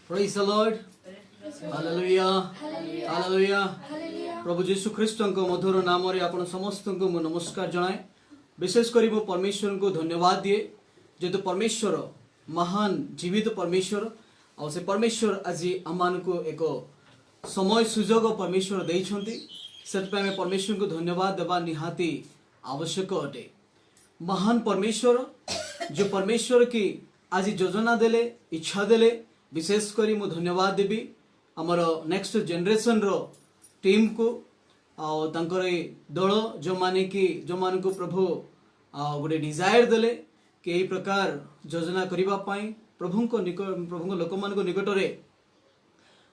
Praise the Lord. Hallelujah. Hallelujah. प्रभु जीशु ख्रीष्ट मधुर नाम आपण समस्त को नमस्कार जनाए। विशेष करी मो परमेश्वर को धन्यवाद दिए जेहेतु परमेश्वर महान जीवित परमेश्वर और से परमेश्वर आज आम को एक समय सुजोग परमेश्वर देइछंती से परमेश्वर को धन्यवाद देवा निहाती आवश्यक अटे। महान परमेश्वर जो परमेश्वर की आज योजना देले इच्छा देले विशेष करी मु धन्यवाद देवी आमर नेक्स्ट जनरेशन रो टीम को और तांकर दल जो माने कि जो मान को प्रभु गोटे डिजायर देले कि यही प्रकार योजना करिबा पाई प्रभु लोक मान को निकट रे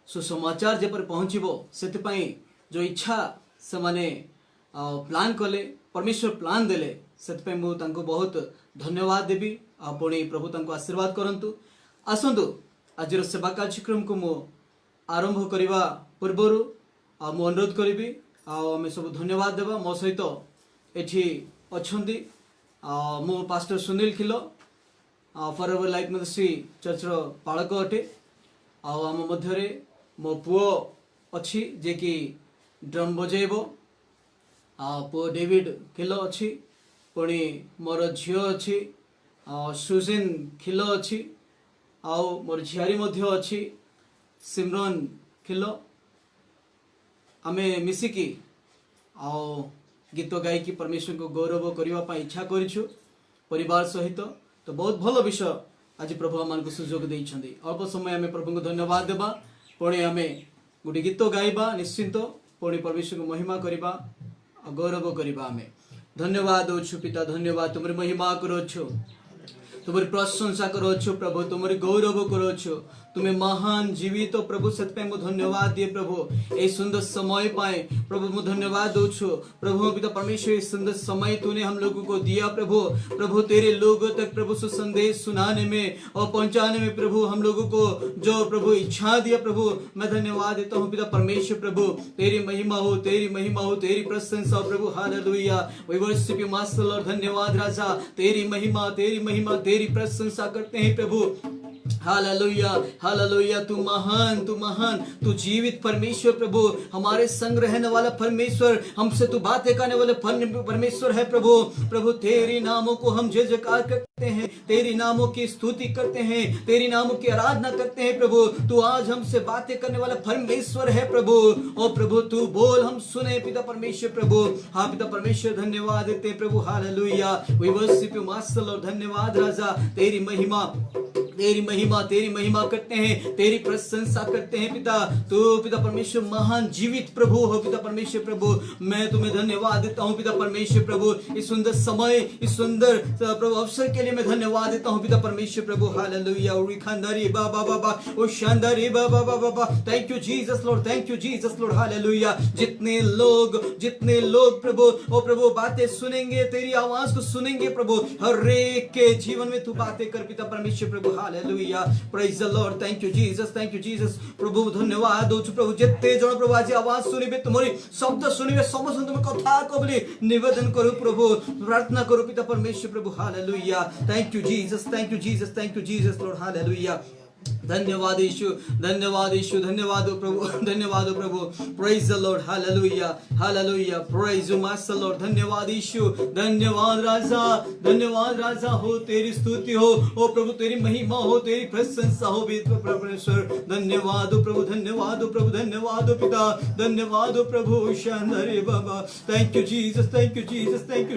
सुसमाचार जेपर पहुँचबो सेति पाई जो इच्छा से माने प्लान कले परमेश्वर प्लान देले सेति मु तांको बहुत धन्यवाद देवी पुणी प्रभु तांको आशीर्वाद करंतु। आसंतु आज सेवा कार्यक्रम को मु आरंभ करने पूर्वर मु अनुरोध करी आम सब धन्यवाद देवा मो सहित एठी अच्छी मु pastor Sunil Khilo forever life ministry church रो पालक अटे। आम मध्य मो पुओ अच्छी जे कि ड्रम बजेबो पुओ डेविड खिलो अच्छी पुणी मोर झील अच्छी सुजिन खिलो अच्छी आउ मोर झियारी मध्य अच्छी सिमरन खिलो आमे मिसिकी आउ गीत गायकी परमेश्वर को गौरव करने इच्छा करिछु परिवार सहित। तो बहुत भल विषय आज प्रभु आम को सुजोग देइछंदी। अल्प समय आमे प्रभु को धन्यवाद देबा पुणी आमे गोटे गीत गाइबा निश्चिंत पुणी परमेश्वर को महिमा करबा गौरव करबा। आमे धन्यवाद दउछु पिता धन्यवाद तुमरी महिमा करोछु तुम्हारी प्रशंसा करोछु प्रभु तुम्हारी गौरव करोछु तुम्हें महान जीवित तो प्रभु सत्य मु धन्यवाद दिए प्रभु ए सुंदर समय पाए प्रभु मु धन्यवाद दूछु प्रभु पिता परमेश्वर इस सुंदर समय तूने हम लोगों को दिया प्रभु तेरे लोगों तक प्रभु सुसंदेश सुनाने में और पहुंचाने में प्रभु हम लोगों को जो प्रभु इच्छा दिया प्रभु मैं धन्यवाद देता हूँ पिता परमेश्वर प्रभु तेरी महिमा हो तेरी प्रशंसा हो प्रभु hallelujah we worship you master Lord. धन्यवाद राजा तेरी महिमा तेरी प्रशंसा करते हैं प्रभु हालेलुया हालेलुया तू महान तू जीवित परमेश्वर प्रभु हमारे संग रहने वाला परमेश्वर हमसे तू बातें करने वाले परमेश्वर है प्रभु तेरी नामों को हम जय जयकार करते हैं तेरी नामों की स्तुति करते हैं तेरी नामों की आराधना करते हैं प्रभु तू आज हमसे बातें करने वाला परमेश्वर है प्रभु ओ प्रभु तू बोल हम सुने पिता परमेश्वर प्रभु। हाँ पिता परमेश्वर धन्यवाद देते प्रभु hallelujah we worship you master Lord. धन्यवाद राजा तेरी महिमा करते हैं तेरी प्रशंसा करते हैं पिता तू पिता परमेश्वर महान जीवित प्रभु हो पिता परमेश्वर प्रभु मैं तुम्हें धन्यवाद देता हूँ पिता परमेश्वर प्रभु इस सुंदर समय इस सुंदर प्रभु अवसर के लिए मैं धन्यवाद देता हूँ पिता परमेश्वर प्रभु हालेलुया खानदारी बाबा ओ शानदारी बाबा thank you Jesus Lord hallelujah. जितने लोग प्रभु ओ प्रभु बातें सुनेंगे तेरी आवाज को सुनेंगे प्रभु हर एक के जीवन में तू बातें कर पिता परमेश्वर प्रभु hallelujah praise the Lord. Thank you Jesus प्रभु धन्यवाद दउछु प्रभु जेते जण प्रभु आज आवाज सुनिबे तुम्हारी शब्द सुनिबे समस्त तुम कथा को बोली निवेदन करू प्रभु प्रार्थना करू पिता परमेश्वर प्रभु hallelujah. Thank you Jesus Lord hallelujah. धन्यवाद यीशु धन्यवाद प्रभु praise the Lord hallelujah praise you master Lord. धन्यवाद यीशु धन्यवाद राजा हो तेरी स्तुति हो ओ प्रभु तेरी महिमा हो तेरी प्रशंसा हो परमेश्वर। धन्यवाद धन्यवाद पिता धन्यवाद प्रभु शानदार बाबा। Thank you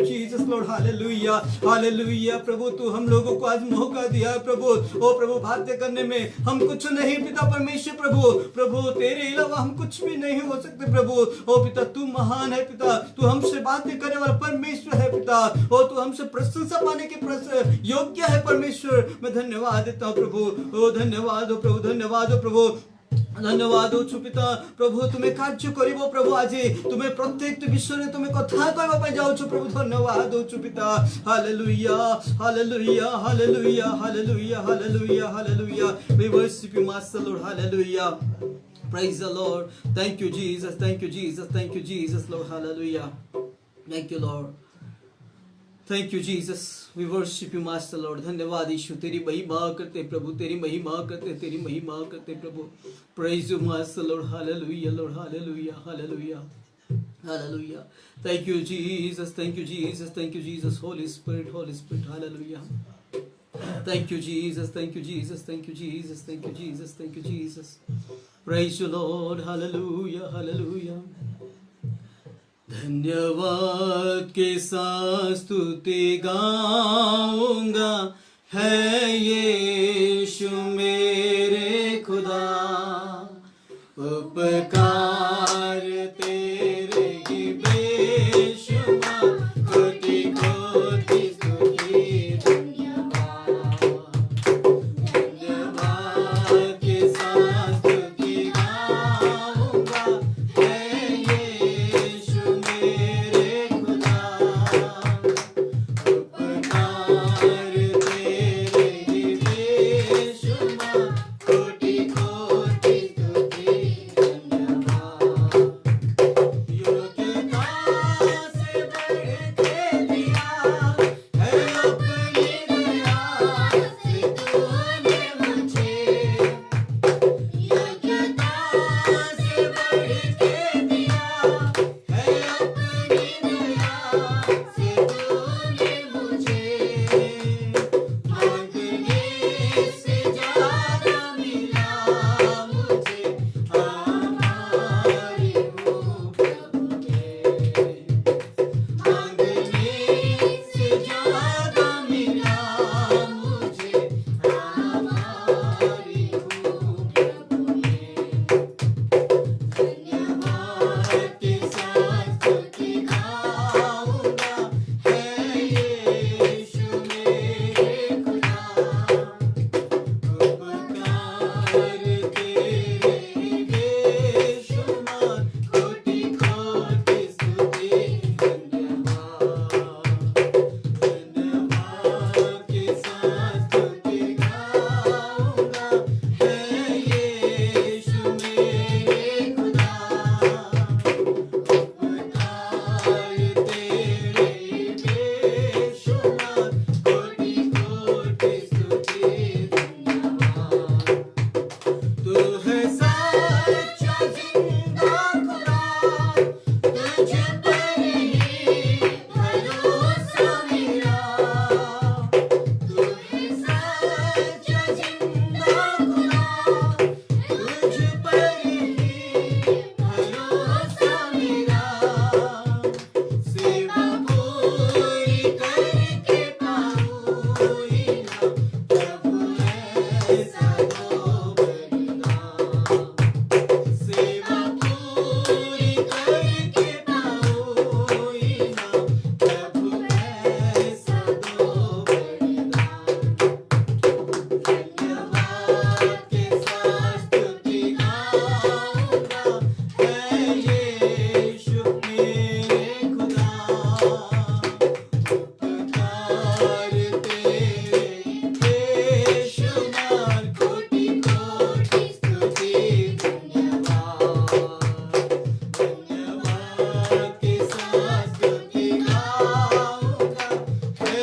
Jesus Lord hallelujah प्रभु तू हम लोगों को आज मौका दिया प्रभु ओ प्रभु बातें करने में हम कुछ नहीं पिता परमेश्वर प्रभु तेरे अलावा हम कुछ भी नहीं हो सकते प्रभु ओ पिता तू महान है पिता तू हमसे बातें करने वाला परमेश्वर है पिता ओ तू हमसे प्रशंसा पाने के योग्य है परमेश्वर। मैं धन्यवाद देता हूँ प्रभु ओ धन्यवाद प्रभु धन्यवाद पिता प्रभु तुम्हें कार्य करिबो प्रभु आज तुम्हें प्रत्येक विषय में तुम्हें कथा कहबा पय जाउ प्रभु धन्यवाद पिता hallelujah we worship you master Lord hallelujah praise the Lord. Thank you Jesus Lord hallelujah. Thank you, Lord. Thank you Jesus, we worship you master Lord. धन्यवाद यीशु, तेरी महिमा करते प्रभु, तेरी महिमा करते, तेरी महिमा करते प्रभु। Praise you master Lord, hallelujah Lord, hallelujah hallelujah hallelujah. Thank you Jesus, thank you Jesus, thank you Jesus, Holy Spirit hallelujah. Thank you Jesus, thank you Jesus, thank you Jesus, thank you Jesus, thank you Jesus. Praise you Lord, hallelujah, hallelujah. धन्यवाद के साथ स्तुति गाऊंगा, है यीशु मेरे खुदा। उपकार तेरे ही बेशुमार, कोटि कोटि स्तुति धन्यवाद। धन्यवाद के साथ स्तुति गाऊंगा, है यीशु मेरे खुदा। उपकार तेरे ही बेशुमार, कोटि कोटि स्तुति धन्यवाद। योग्यता से बढ़ के दिया है अपनी दया से तूने मुझे। योग्यता से बढ़ के दिया है अपनी दया से तूने मुझे। मांगने से ज्यादा मिला मुझे, आभारी हूँ प्रभु तेरे। मांगने से ज्यादा मिला मुझे, आभारी हूँ प्रभु तेरे। धन्यवाद के साथ स्तुति गाऊंगा, है यीशु मेरे खुदा। उपकार तेरे ही बेशुमार, कोटि कोटि स्तुति धन्यवाद। धन्यवाद के साथ स्तुति गाऊंगा, है यीशु मेरे खुदा। उपकार तेरे ही बेशुमार, कोटि कोटि स्तुति धन्यवाद। तू है सच्चा जिंदा खुदा, तुझ पर ही भरोसा मेरा। तू है सच्चा जिंदा खुदा, तुझ पर ही भरोसा मेरा। सेवा पूरी करके पाऊँ इनाम, प्रभु ऐसा दो बलिदान। सेवा पूरी करके पाऊँ इनाम, प्रभु ऐसा दो बलिदान। धन्यवाद के साथ स्तुति गाऊंगा, है यीशु मेरे खुदा। उपकार तेरे बेशुमार, कोटि कोटि स्तुति धन्यवाद। धन्यवाद के साथ स्तुति गाऊंगा, है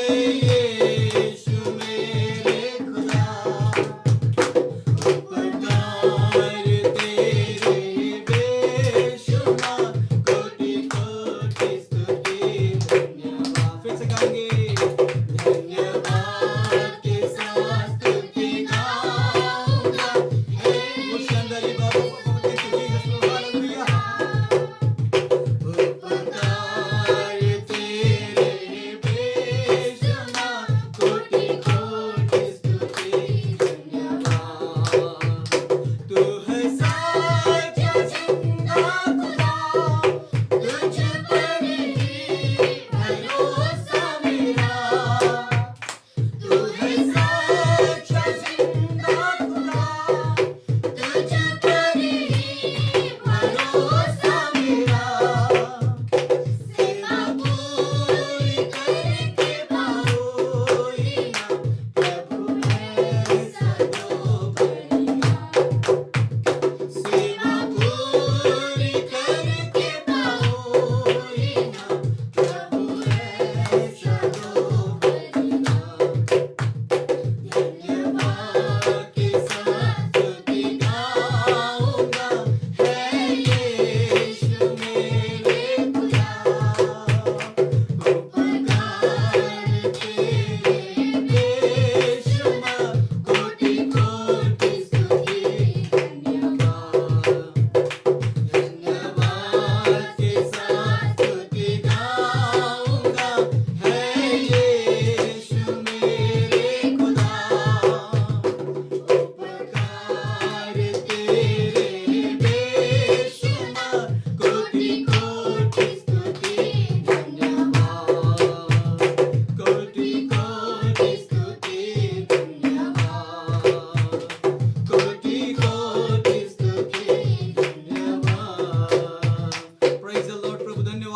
यीशु मेरे खुदा। उपकार तेरे बेशुमार, कोटि कोटि स्तुति धन्यवाद। फिर से गाएंगे। धन्यवाद के साथ स्तुति गाऊंगा, हे मुशंदरी बाबा को तुझे जीसस हालेलुया। उपकार तेरे बेशुमार, कोटि कोटि स्तुति धन्यवाद। तू है सच्चा जिंदा खुदा, तुझ पर ही भरोसा मेरा। तू है सच्चा जिंदा खुदा, तुझ पर ही भरोसा मेरा। सेवा पूरी करके पाऊँ इनाम, प्रभु ऐसा दो बलिदान। सेवा पूरी करके पाऊँ इनाम, प्रभु ऐसा दो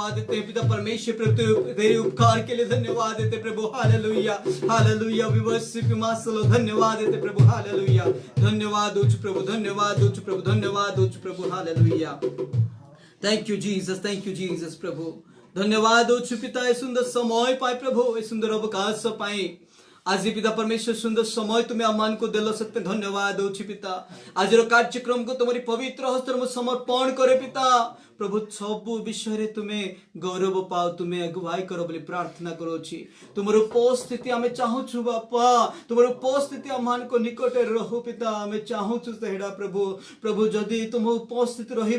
धन्यवाद देते हैं पिता परमेश्वर प्रभु, तेरे उपकार के लिए धन्यवाद देते प्रभु। Hallelujah hallelujah, we worship you master, धन्यवाद देते प्रभु। हालेलुया, धन्यवाद हो प्रभु, धन्यवाद हो प्रभु, धन्यवाद हो प्रभु। Hallelujah, thank you Jesus, thank you Jesus प्रभु। धन्यवाद हो पिता ए सुंदर समय पाए प्रभु, ए सुंदर अवकाश पाए आज पिता परमेश्वर सुंदर समय तुम्हें आमान को देल सकते धन्यवाद हो पिता। आज कार्यक्रम को तुम्हारी पवित्र हस्त में समर्पण करे पिता प्रभु। सबु विषय तुम्हें गौरव पाओ, तुम्हें अगुवाई करो बोली प्रार्थना करो। तुम उपस्थिति आम चाहूँ बापा, तुम उपस्थिति आम को निकट रहो पिता, आम चाहूँ सेड़ा प्रभु। प्रभु जदि तुम उपस्थित रही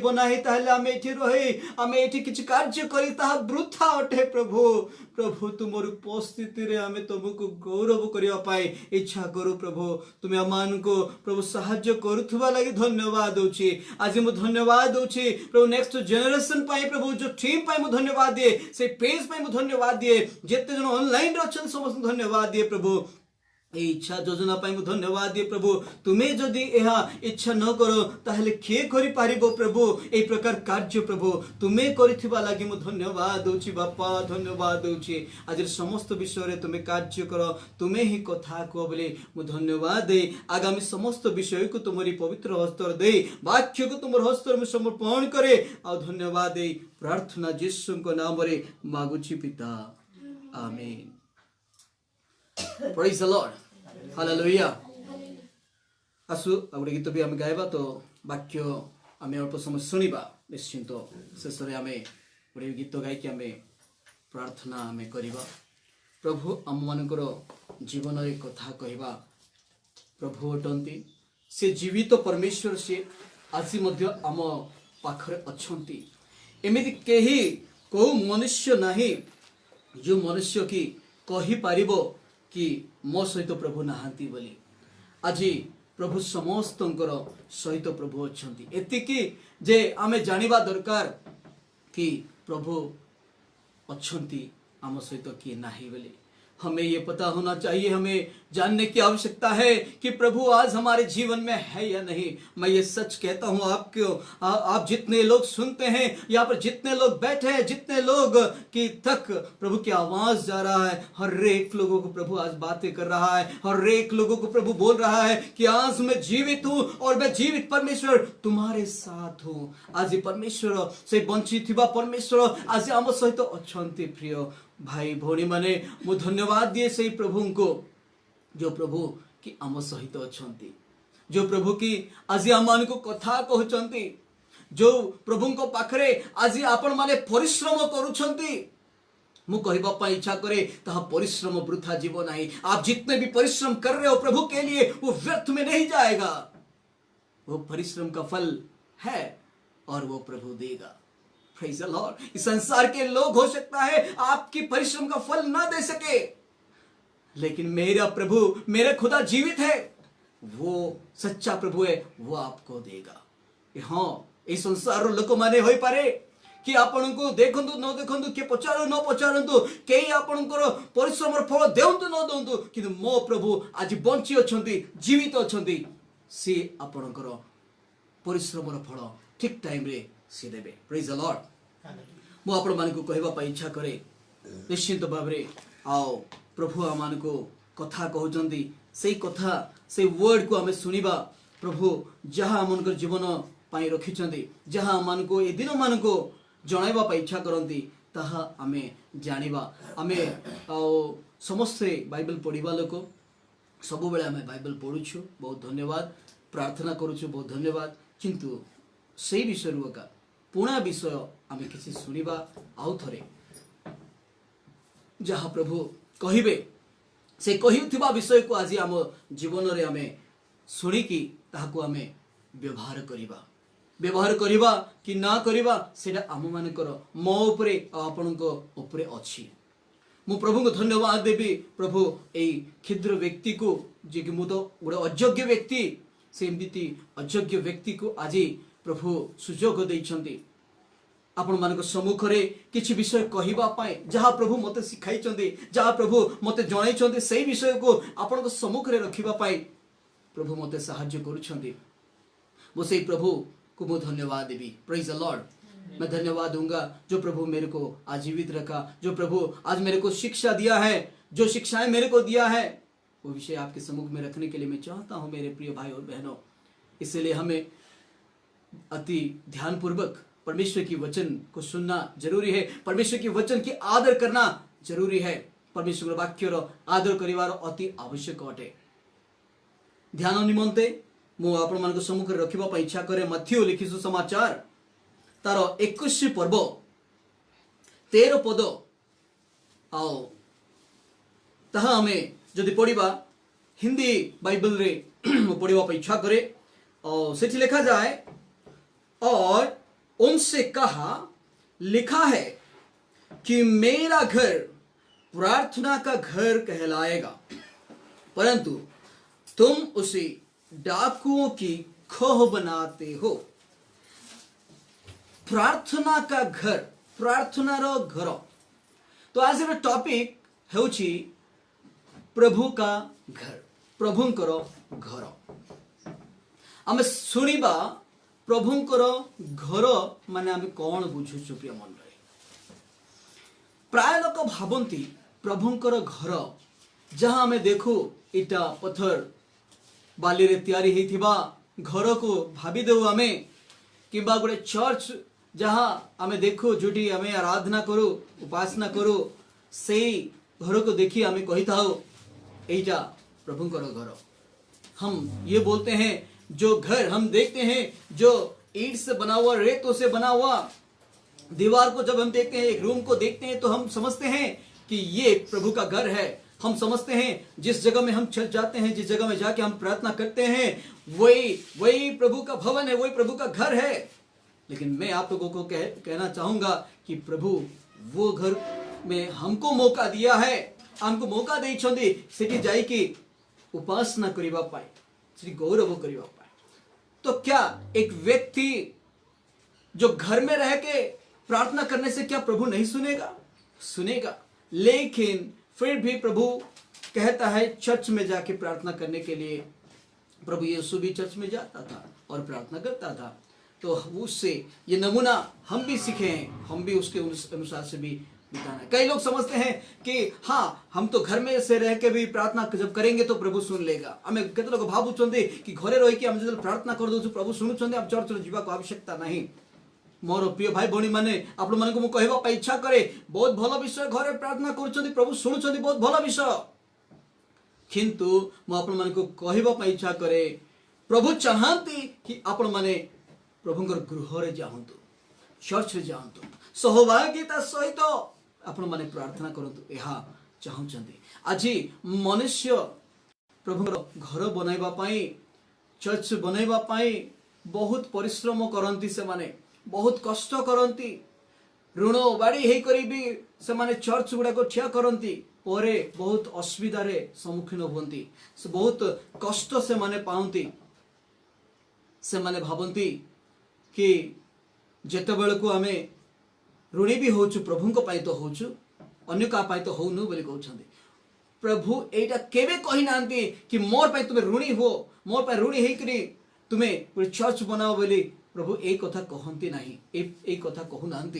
आम ये रही आम ये किसी कार्य करी वृथा अटे प्रभु। प्रभु तुम उपस्थिति आम तुमको गौरव करने इच्छा करू प्रभु। तुम्हें आमान को प्रभु साहाय्य करुवा लगी धन्यवाद दूची। आज मुझे धन्यवाद दूची प्रभु नेक्स्ट जनरेशन पाए प्रभु, जो टीम पाए मुझे धन्यवाद दिए, से पेज पाए मुझे धन्यवाद दिए, जिते जन ऑनलाइन अच्छा समस्त धन्यवाद दिए प्रभु। इच्छा योजना पाई मुझे धन्यवाद दिए प्रभु। तुम्हें जदि यह इच्छा न करो ताहले किए करि पारिबो प्रभु ए प्रकार कार्य प्रभु तुम्हें करिथिबा लागि मु धन्यवाद दोछि बापा, धन्यवाद दोछि। आज समस्त विषय रे तुम्हें कार्य करो, तुम्हें ही कथा को बोले मु धन्यवाद दे। आगामी समस्त विषय को तुम्हारी पवित्र हस्तर दे, वाक्य को तुम्हारे हस्तर में समर्पण करे आ धन्यवाद दे। प्रार्थना यीशु को नाम रे मागुछि पिता, आमीन। Praise the Lord. Hallelujah. आसु गोटे गीत भी आम गाइबा, तो वाक्य आम अल्प समय शुणा निश्चिंत। शेष में आम गोटे गीत गायकी आम प्रार्थना आम करवा। प्रभु आम मानकर जीवन रे कथा कहवा प्रभु अटंती, से जीवित परमेश्वर, से आज आम पाखरे अच्छंती। एमिति केही को मनुष्य नहीं जो मनुष्य की कही पारिबो कि मो सहित प्रभु नहांती बोली। आज प्रभु समस्तंकर सहित प्रभु अच्छंती। एतिकी जे आमे जानिबा दरकार कि प्रभु अच्छंती आम सहित किए नाही बोली। हमें ये पता होना चाहिए, हमें जानने की आवश्यकता है कि प्रभु आज हमारे जीवन में है या नहीं। मैं ये सच कहता हूँ आपको, आप जितने लोग सुनते हैं यहाँ पर, जितने लोग बैठे हैं, जितने लोग की तक प्रभु की आवाज जा रहा है, हर एक लोगों को प्रभु आज बातें कर रहा है। हर एक लोगों को प्रभु बोल रहा है कि आज मैं जीवित हूँ और मैं जीवित परमेश्वर तुम्हारे साथ हूँ। आज परमेश्वर से वंचित परमेश्वर आज आम सहित अच्छंती। प्रिय भाई भौणी माने मु धन्यवाद दिए से प्रभु को, जो प्रभु की आम सहित अच्छंती, जो प्रभु की आज आम को कथा कहउचंती, जो प्रभु को पाखरे आज आपण माने परिश्रम करूछंती। मु कहबा पई इच्छा करे ता परिश्रम वृथा जीव नहीं। आप जितने भी परिश्रम कर रहे हो प्रभु के लिए वो व्यर्थ में नहीं जाएगा। वो परिश्रम का फल है और वो प्रभु देगा। Praise the Lord. इस संसार के लोग हो सकता है आपकी परिश्रम का फल ना दे सके, लेकिन मेरा प्रभु, मेरा खुदा जीवित है, वो सच्चा प्रभु है, वो आपको देगा। हाँ, इस संसार लोक माने होई पारे कि आपण को देखंतु न देखंतु, के पचारो न पचारंतु, केही आपणकर परिश्रम फल देउंतु न देउंतु, किंतु मो प्रभु आज बंची अछंती, जीवित अछंती। से आपणकर परिश्रम फल ठीक टाइम रे से देबे। Praise the Lord. मु आपण मान को कहबा पई इच्छा करे निश्चित भाव रे आओ प्रभु आमान को कथा कहउचंदी, सेई कथा से वर्ड को हमें सुनिबा। प्रभु जहाँ आमनकर जीवन पाई रखिचंदी, जहाँ आमान को ए दिन मान को जणाइबा पई इच्छा करंती, ताहा आमे जानिबा। आमे समस्त बाइबल पढ़िबा लोक सब बेले आमे बाइबल पढ़ुछु, बहुत धन्यवाद। प्रार्थना करूछु, बहुत धन्यवाद। किंतु से विषय का पुणा विषय आम किसी शुणा आउ थे, जहाँ प्रभु कहिबे से कहिउथिबा विषय को आज आम जीवन रे आमे शुणिकी ताहाको आमे व्यवहार करिबा कि ना करिबा सेटा आम मानकर मो उपरे आपणको उपरे अछि। मु प्रभु को धन्यवाद देवी। प्रभु एई क्षुद्र व्यक्ति को, जे कि मु तो गोटे अयोग्य व्यक्ति, से एमती अयोग्य व्यक्ति को आज प्रभु सुजोग देइछंती आपण मानक सम्मुख रे किछि विषय कहिबा पाए, जहाँ प्रभु मते सिखाइछंती, जहाँ प्रभु मते जणाइछंती, सेही विषय को आपण सम्मुख रे रखिबा पाए प्रभु मते सहाय्य करूछंती। मो सेही प्रभु को मु धन्यवाद देबी। Praise the Lord. मैं धन्यवाद दूंगा जो प्रभु मेरे को आजीवित रखा, जो प्रभु आज मेरे को शिक्षा दिया है, जो शिक्षाएं मेरे को दिया है, वो विषय आपके सम्मुख में रखने के लिए मैं चाहता हूं मेरे प्रिय भाई और बहनों। इसलिए हमें अति ध्यानपूर्वक परमेश्वर की वचन को सुनना जरूरी है, परमेश्वर की वचन की आदर करना जरूरी है, परमेश्वर वाक्यर आदर करिवार अति आवश्यक अटे। ध्यान निमंते मु आपण मान सम्मुख रखिबा पई इच्छा करे मथ्यू लिखी सुसमाचार तार 21 पर्व 13 पद आओ ताहा हमें जदि पढ़िबा हिंदी बाइबल रे पढ़िबा पई इच्छा करे और सेठी लिखा जाए, और उनसे कहा लिखा है कि मेरा घर प्रार्थना का घर कहलाएगा, परंतु तुम उसे डाकुओं की खोह बनाते हो। प्रार्थना का घर, प्रार्थनार घर। तो आज टॉपिक हेउची प्रभु का घर, प्रभुंकर घर। आमे सुनिबा प्रभुंकर घर माने आमे कौन बुझुछु प्रिय मंडळी। प्राय लोक भाबंती प्रभुंकर घर जहां आमे देखू इटा पत्थर बाली रे तैयारी हेथिबा घर को भाबी देउ आमे, किबा गोटे चर्च जहां आमे देखू जोटी आमे आराधना करू उपासना करू, सेई घर को देखी आमे कही थाओ एटा प्रभुंकर घर। हम ये बोलते हैं जो घर हम देखते हैं जो ईंट से बना हुआ, रेतों से बना हुआ दीवार को जब हम देखते हैं, एक रूम को देखते हैं, तो हम समझते हैं कि ये प्रभु का घर है। हम समझते हैं जिस जगह में हम चल जाते हैं, जिस जगह में जाके हम प्रार्थना करते हैं, वही प्रभु का भवन है, वही प्रभु का घर है। लेकिन मैं आप लोगों को कहना चाहूंगा कि प्रभु वो घर में हमको मौका दिया है, हमको मौका देइछंदी सेठी जाई कि उपासना करिबा पाए, श्री गौरव करिबा पाए। तो क्या एक व्यक्ति जो घर में रह के प्रार्थना करने से क्या प्रभु नहीं सुनेगा? सुनेगा। लेकिन फिर भी प्रभु कहता है चर्च में जाके प्रार्थना करने के लिए। प्रभु यीशु भी चर्च में जाता था और प्रार्थना करता था, तो उससे ये नमूना हम भी सीखे हैं, हम भी उसके अनुसार से भी बिताना। कई लोग समझते हैं कि हाँ हम तो घर में से रह के भी प्रार्थना जब करेंगे तो प्रभु सुन लेगा। हमें केते लोग भावुचंदी कि घरे रही कि हम जब प्रार्थना कर दो प्रभु सुनुचंदी, हम चर्च रे जीवा को आवश्यकता नहीं। मोर प्रिय भाई भौणी माने आपण मानको मु कहबा पई इच्छा करे, बहुत भलो विषय घरे प्रार्थना करूचंदी, प्रभु सुनुचंदी, बहुत भलो विषय। किंतु मु आपण मानको कहबा पई इच्छा करे प्रभु चाहंती कि आपण माने प्रभुंकर गृह रे जाहंतु, चर्च रे जाहंतु, सहभागिता सहित आपण माने प्रार्थना करंतु, एहा चाहउचंदी। आजी मनुष्य प्रभुंकर घर बनाइबा पई, चर्च बनाइबा पई बहुत परिश्रम करंती, से माने बहुत कष्ट करंती, ऋण बाड़ी हे करी भी से माने चर्च गुडा को ठिया करंती, परे बहुत असुविधा रे सम्मुखीन होंती, से बहुत कष्ट से माने पाउंती। से माने भाबंती कि जेते बेल को आमे ऋणी भी होचु प्रभु को पाई तो होचु, अन्य का पाई तो होनु बोली कहउछंदी। प्रभु एटा केबे कहि नांती कि मोर पाई तुमे ऋणी हो, मोर पाई ऋणी हे करी तुमे पूरी चर्च बनाओ बोली प्रभु एक कथा कहंती नाही, एक कथा कहु नांती।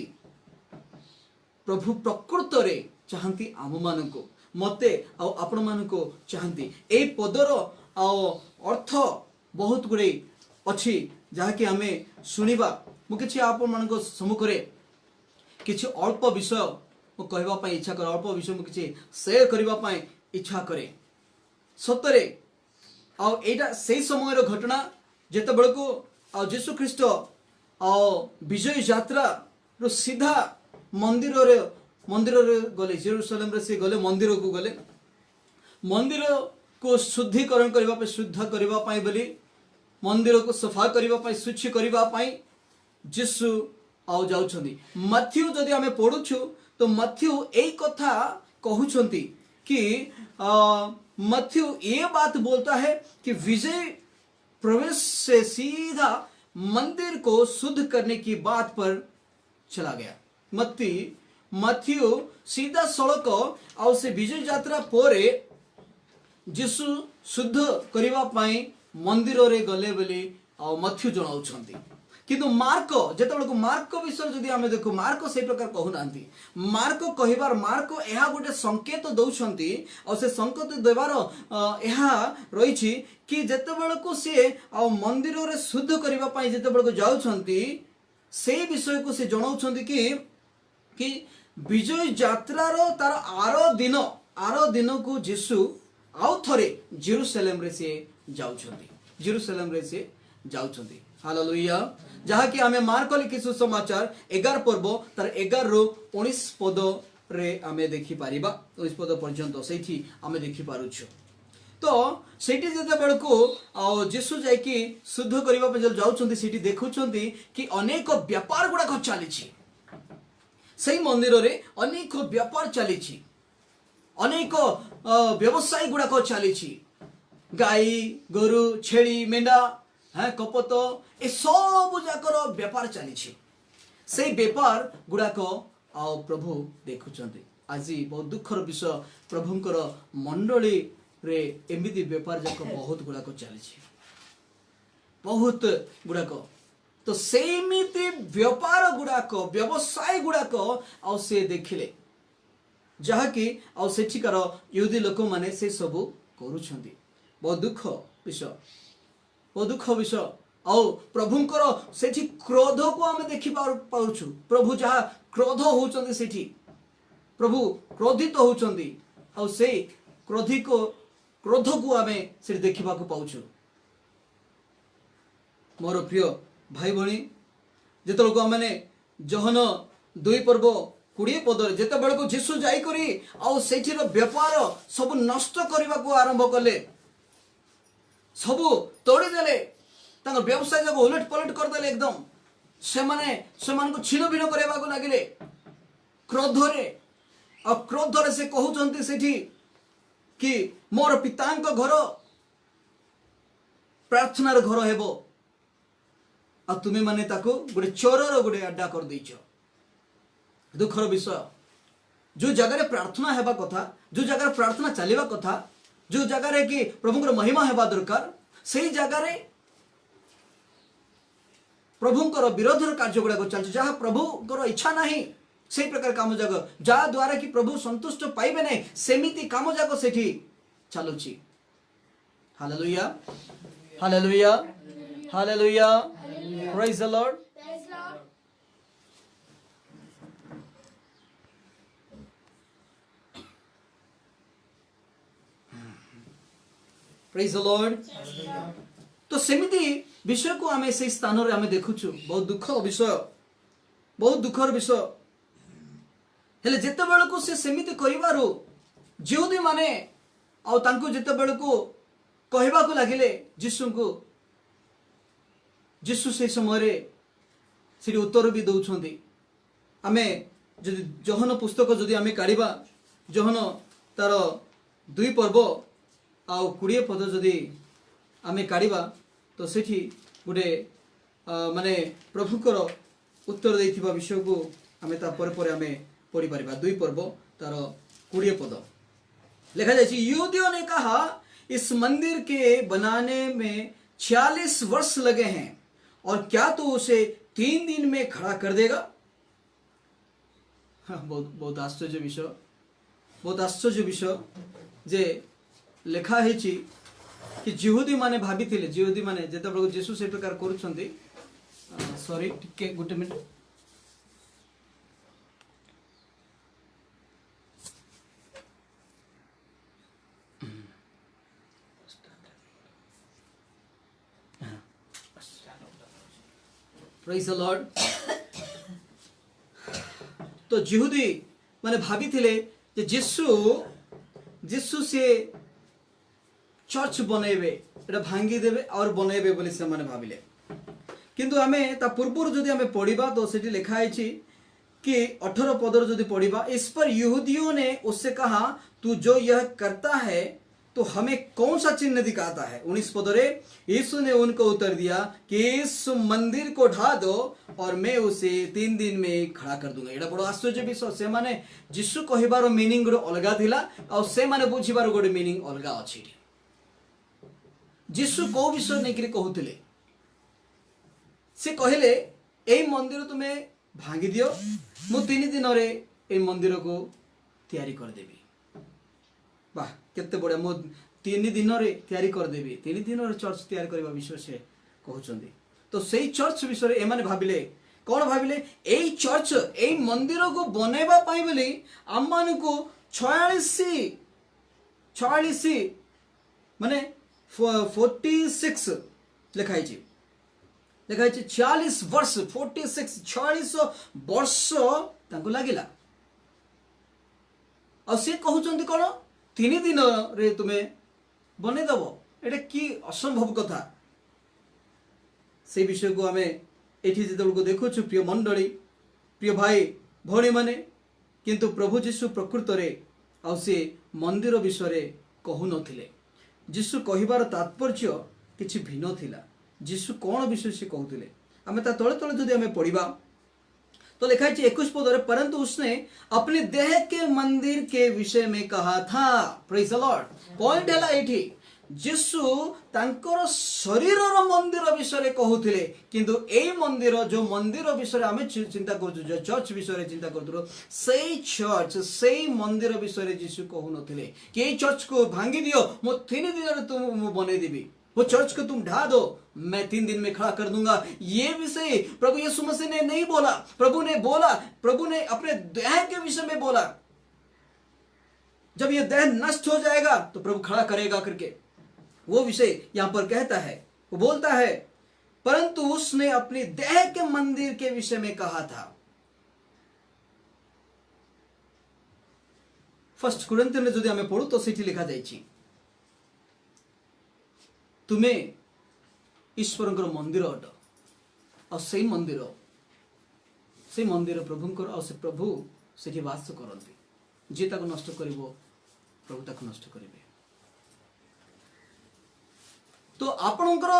प्रभु प्रकृत रे चाहंती आम मानको, मते आ आपण मानको चाहंती। ए पदर आ अर्थ बहुत गुडे अछि जहा कि हमें सुनिबा। मु किछि आपण मानको सम्मुख रे किछि अल्प विषय मु कहबा पई इच्छा करे, अल्प विषय मु किछि शेयर करबा पई इच्छा करे। सतरे आ एटा सेही समय रो घटना जेते बेलको आ यीशु ख्रीष्ट आ विजय यात्रा रो सीधा मंदिर रे गले, जेरूशलेम रे से गले, मंदिर को गले, मंदिर को शुद्धिकरण करबा पे, शुद्ध करबा पई बोली, मंदिर को सफा करबा पई, स्वच्छ करबा पई यीशु आउ जाउछंदी। मथ्यू जदि हमें पढुछु तो मथ्यू एई कथा कहउछंती कि मथ्यू ये बात बोलता है कि विजय प्रवेश से सीधा मंदिर को शुद्ध करने की बात पर चला गया। मथ्यू सीधा सड़क आउ से विजय यात्रा पोरे यीशु शुद्ध करबा पई मंदिर रे गले बोली आ मथ्यू जणाउछंती। किंतु मार्क जेतेबेले को मार्क विषय जदि आमे देखु मार्क से प्रकार कहू नांती मार्क कहिबार मार्क एहा गोटे संकेत दउछंती और से संकेत देवार एहा रहिछि कि जेतेबेले को से आ मंदिर रे शुद्ध करबा पई जेतेबेले को जाउछंती से विषय को से जणाउछंती कि विजय यात्रा रो तार आरो दिन को यीशु आउ थरे जेरूशलेम रे से जाउछंती जेरूशलेम रे से जाउछंती हालेलुया जहा कि आमे मार्क लिखि सुसमाचार 11 पर्व तार 11 रो 19 पद रे आमे देखि पारिबा 19 पद पर्यंत सेठी आमे देखि पारुछु तो सेठी जते बेलको आ यीशु जाय कि शुद्ध करबा पे जब जाउछंती सेठी देखुछंती कि अनेक व्यापार गुडा को चालिछि सही मंदिर रे अनेक व्यापार चालिछि अनेक व्यवसाय गुडा को चालिछि गाई गोरु छेली मेंढा हाँ कपत ए सब जाकर व्यापार चली से व्यापार गुड़ाक आओ प्रभु देखुंत आज बहुत दुखर विषय प्रभुंकर मंडली रे एमती व्यापार जाक बहुत गुड़ाक चली बहुत गुड़ाक तो सेमिति व्यापार गुड़ाक व्यवसाय गुड़ाक आउ से देखिले जहाँकि आउ सेठिकार यहूदी लोक माने से सब करुछंती बहुत दुख विषय बहुत दुख विषय आउ प्रभुंकर सेठी क्रोध को आमे देखि पाउछु प्रभु जहा क्रोध होउचंदी सेठी प्रभु क्रोधित होउचंदी आउ से क्रोध को आमे से देखिबा को पाउछु मोर प्रिय भाई भणी जेतल को माने जहन 2 पर्व 20 पद जेते बेल को यीशु जाई करी आउ सेठीर व्यापार सब नष्ट करबा को आरंभ कले सबू तोड़ी देले व्यवसाय जब उलट पलट करदे एकदम से माने छिन भिन करबा को लागिले क्रोधरे से कहउचंती सेठी कि मोर पितांक घर प्रार्थनार घर हेबो आ तुमे माने ताको गोटे चोरर गोटे अड्डा कर दैछ दुखर विषय जो जगह प्रार्थना हेबा कथा जो जगह प्रार्थना चलिबा कथा जो जगह कि प्रभुंकर महिमा हेबा दरकार सही जगह प्रभुंकर विरोध कार्य गुड़ा चलछि जहाँ प्रभुंकर इच्छा नहीं से प्रकार काम जगह जहा द्वारा कि प्रभु संतुष्ट पाइबे नहीं सेमिति काम जाक सेठी चलुछि hallelujah hallelujah hallelujah praise the Lord praise the Lord तो सेमिति विषय को आमे से स्थान रे आमे देखुछु बहुत दुखर विषय हेले जेते बेल को से सेमिति करिवारो जिउदी माने आ तांको जेते बेल को कहबा को लागिले यीशु से समय रे से उत्तर भी दउछंती आमे जदि जहन पुस्तक जदि आमे काढिबा जहन तार 2 पर्व आउ 20 पद जदि आमे काढिबा तो सेठी गोटे माने प्रभुकर उत्तर देथिबा विषय को आमे ता पर आमे पढ़ी परिबा 2 पर्व तार 20 पद लिखा जाय यहूदियों ने कहा इस मंदिर के बनाने में 46 वर्ष लगे हैं और क्या तो उसे 3 दिन में खड़ा कर देगा। बहुत आश्चर्य विषय जे लेखा है कि जिहुदी माने भाभी थिले जिहुदी माने जेते बेलको यीशु से प्रकार करूछंती सॉरी टिके गुटे मिनिट प्रेज द लॉर्ड तो जिहुदी माने भाभी थिले जे यीशु से चर्च बनैबे एटा भांगी देबे और बनैबे बोली से माने भाबिले किंतु आमे ता पूर्व जदि आमे पढ़िबा तो सेठी लिखा है कि 18 पदर जदि पढ़िबा इस पर यहूदियों ने उससे कहा तू जो यह करता है तो हमें कौन सा चिन्ह दिखाता है। 19 पदरे यीशु ने उनको उत्तर दिया कि इस मंदिर को ढा दो और मैं उसे 3 दिन में खड़ा कर दूंगा। एटा बड़ आश्चर्य विषय से माने यीशु कहिबार मीनिंग गोटे अलगा थिला और से माने बुझिबार गोटे मीनिंग अलगा अछि। यीशु को विषय नहीं कहते से कहले एई मंदिर तुम्हें भांगी दियो मु 3 दिन रे ए मंदिर को तैयारी कर देबी। वाह केते बड़े मु 3 दिन रे तैयारी कर देबी। 3 दिन रे चर्च तैयारी करबा विषय से कहउचंदी। तो सेई चर्च विषय ए माने भाबिले कौन भाविले एई चर्च एई मंदिर को बनेबा पाई बोली आम मान को 46 माने 46 लिखाई 40 वर्ष 46 वर्ष तांको लागिला। और से कहउचंदी कोन 3 दिन रे तुम्हें बने दबो एटा की असंभव कथा। से विषय को हमें एठी जेतल को देखु प्रिय मंडली प्रिय भाई भौणी माने किंतु प्रभु जीशु प्रकृत रे आ से मंदिर विषय कहु नथिले। जीशु कहिबार तात्पर्य किछि भिन्न थिला। जीशु कौन विषय से कहते आमे ता तले तले जदि आमे पढ़िबा तो लिखा है 21 पद रे परंतु उसने अपने देह के मंदिर के विषय में कहा था। Praise the Lord. पॉइंट है एठी जीशु तांकर शरीर रो मंदिर विषय कहूथिले किंतु एई मंदिर जो मंदिर विषय आमे चिंता करछु जो चर्च विषय चिंता करथुरो सेई चर्च सेई मंदिर विषय जीशु कहू नथिले कि एई चर्च को भांगी दियो मो 3 दिन रे तुम बने देबी वो चर्च को तुम ढा दो मैं 3 दिन में खड़ा कर दूंगा। ये विषय प्रभु यीशु मसीह ने नहीं बोला। प्रभु ने अपने देह के विषय में बोला। जब ये देह नष्ट हो जाएगा तो प्रभु खड़ा करेगा करके वो विषय यहां पर कहता है। वो बोलता है परंतु उसने अपने देह के मंदिर के विषय में कहा था। 1 कुरिन्थियों में जो हमें पढ़ू तो सीठी लिखा जाइए तुम्हें ईश्वर मंदिर अट और से मंदिर प्रभुंकर और से प्रभु से वास करती जी ताको नष्ट करिवो प्रभु ताको नष्ट करिवे। तो आपणकर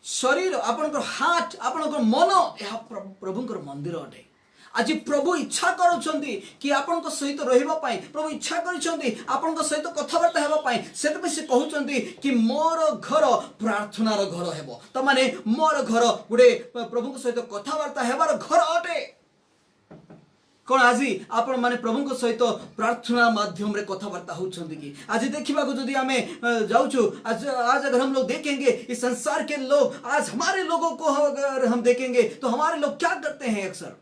शरीर आपणकर हार्ट आपणकर मन यह प्रभुंकर मंदिर अटे। आज प्रभु इच्छा करुछंती कि आपनक सहित रहिबा पाई प्रभु इच्छा करिछंती आपनक सहित कथाबार्ता हेबा पाई सेतबे से कहउछंती कि मोर घर प्रार्थनार घर हेबो। त माने मोर घर गुडे प्रभुक सहित कथाबार्ता हेबार घर अटे। कोन आज आपण माने प्रभुक सहित प्रार्थना माध्यम रे कथाबार्ता होउछंती कि आज देखिबा को जदी हमें जाउछु आज अगर हम लोग देखेंगे इस संसार के लोग आज हमारे लोगों को अगर हम देखेंगे तो हमारे लोग क्या करते हैं अक्सर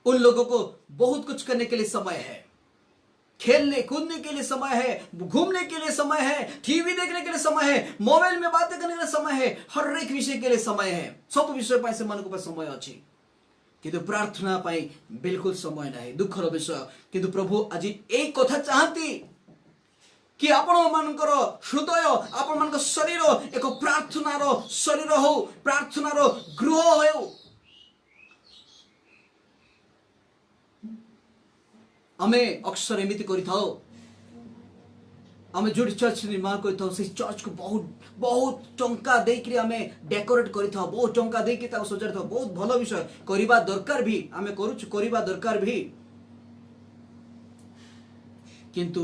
उन लोगों को बहुत कुछ करने के लिए समय है, खेलने कूदने के लिए समय है, घूमने के लिए समय है, टीवी देखने के लिए समय है, मोबाइल में बातें करने के लिए समय है, हर एक विषय के लिए समय है। सब विषय पाई से मन को समय अच्छी किंतु प्रार्थना पाई बिल्कुल समय नहीं। दुखर विषय किंतु प्रभु आज एक कथा चाहती कि आपण मानकर हृदय आपण मानकर शरीर एक प्रार्थनार शरीर हो प्रार्थनार गृह हो। आमे अक्सर एमती आमे जो चर्च निर्माण कर चर्च को बहुत बहुत टंका देकरी आमे डेकोरेट करिथा बहुत टंका देकी ताको सजारिथा बहुत भलो विषय करिबा दरकार भी आमे करूछु करिबा दरकार भी किंतु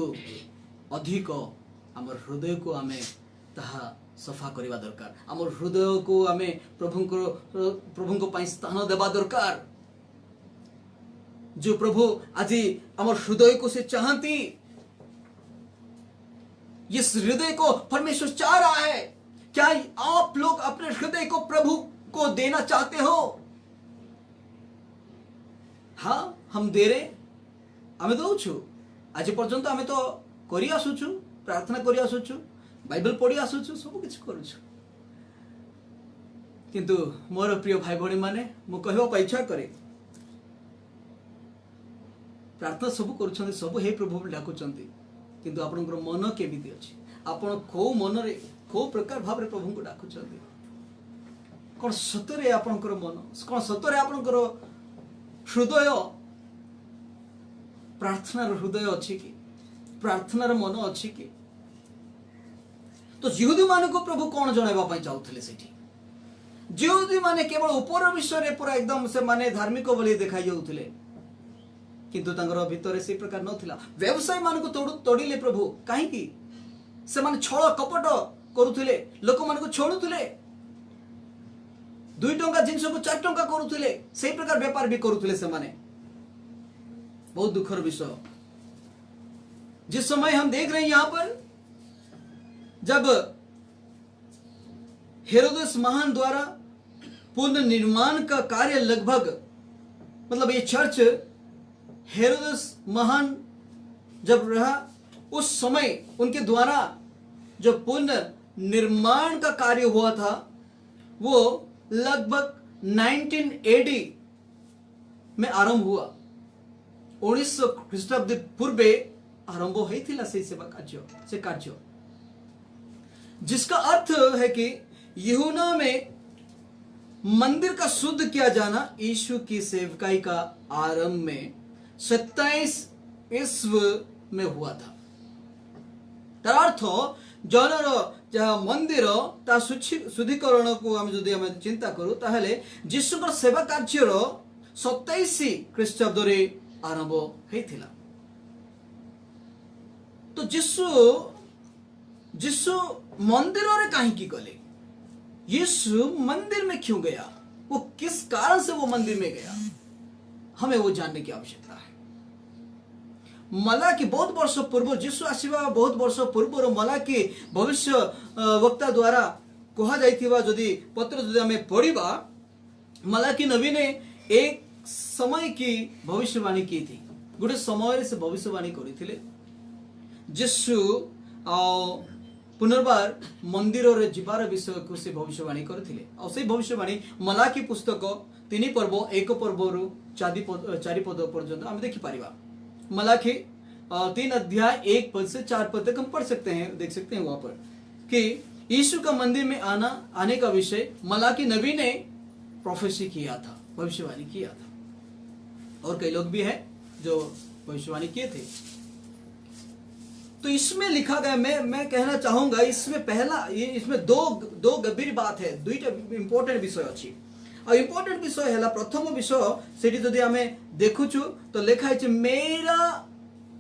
अधिक हमर हृदय को आमे ताहा सफा करिबा दरकार। हमर हृदय को आमे प्रभुको पई स्थान देबा दरकार। जो प्रभु आज हमर हृदय को से चाहती इस हृदय को परमेश्वर चाह रहा है। क्या आप लोग अपने हृदय को प्रभु को देना चाहते हो? हाँ हम दे रहे आमे दउछु आज पर्यंत आमे तो करि आसुछु प्रार्थना करि आसुछु बाइबल पढ़ी आसुछु सब किछ करूछु किंतु मोर प्रिय भाई भणी माने मु कहबा इच्छा करे प्रार्थना सब करुछंती सब हे प्रभु डाकुचंती किंतु आपनकर मन केमिति अछि आपण को मन रे को प्रकार भाव रे प्रभु को डाकुचंती कोन सतरे आपनकर मन कोन सतरे आपनकर हृदय प्रार्थनार हृदय अछि कि प्रार्थनार मन अछि कि। तो जिहुदी मान को प्रभु कौन जणाइबा पई चाहुथिले सेठी जिहुदी माने केवल ऊपर विषय रे पूरा एकदम से माने धार्मिक बोली देखाई जाउथिले किंतु तांगर भितर से प्रकार नथिला। व्यवसाय मान को तोड़िले प्रभु काहे कि से माने छळ कपट करूथिले लोक मान को छोड़ुथिले 2 टंका जिनस को 4 टंका करुले से प्रकार व्यापार भी करुले से माने। बहुत दुखर विषय। जिस समय हम देख रहे हैं यहाँ पर जब हेरोदेस महान द्वारा पुनर्निर्माण का कार्य लगभग मतलब ये चर्च हेरोदेस महान जब रहा उस समय उनके द्वारा जो पुनर्निर्माण का कार्य हुआ था वो लगभग 19 एडी में आरंभ हुआ। 1900 ख्रीष्टाब्दी पूर्वे आरंभ होइथिला से सेवा कार्य जिसका अर्थ है कि यूहन्ना में मंदिर का शुद्ध किया जाना यीशु की सेवकाई का आरंभ में 27 ईस्वी में हुआ था। तार अर्थ जनर जहाँ मंदिर ता शुद्धिकरण को हम जदि हम चिंता करूँ ताहले जीशुकर सेवा कार्यर 27 ख्रीष्टाब्द रे आरंभ होइथिला। तो जीशु मंदिर रे काहे गले? यीशु मंदिर में क्यों गया? वो किस कारण से वो मंदिर में गया? हमें वो जानने की आवश्यकता है। मलाकी बहुत वर्ष पूर्व जीशु आसीबा बहुत वर्ष पूर्व मलाकी भविष्य वक्ता द्वारा कहा जाइथिबा जदि पत्र जदि हमें पढ़िबा मलाकी नबी ने एक समय की भविष्यवाणी की थी। गोटे समय से भविष्यवाणी करिथिले जीशु पुनर्बार मंदिर रे जिबार विषय को से भविष्यवाणी करथिले। और से भविष्यवाणी मलाकी पुस्तक 3 पर्व 1 पर्व रु 4 पद पर्यंत हम देखि पारिबा। मलाकी 3 अध्याय 1 पद से 4 पद तक हम पढ़ सकते हैं, देख सकते हैं वहां पर कि यीशु का मंदिर में आने का विषय मलाकी नबी ने प्रोफेसी किया था, भविष्यवाणी किया था। और कई लोग भी हैं जो भविष्यवाणी किए थे। तो इसमें लिखा गया मैं कहना चाहूंगा इसमें पहला इसमें दो गंभीर बात है, दुईटा इंपोर्टेंट विषय अच्छी। और इंपोर्टेंट विषय है प्रथम विषय सेठी जदि हमें देखुछु तो लिखा है मेरा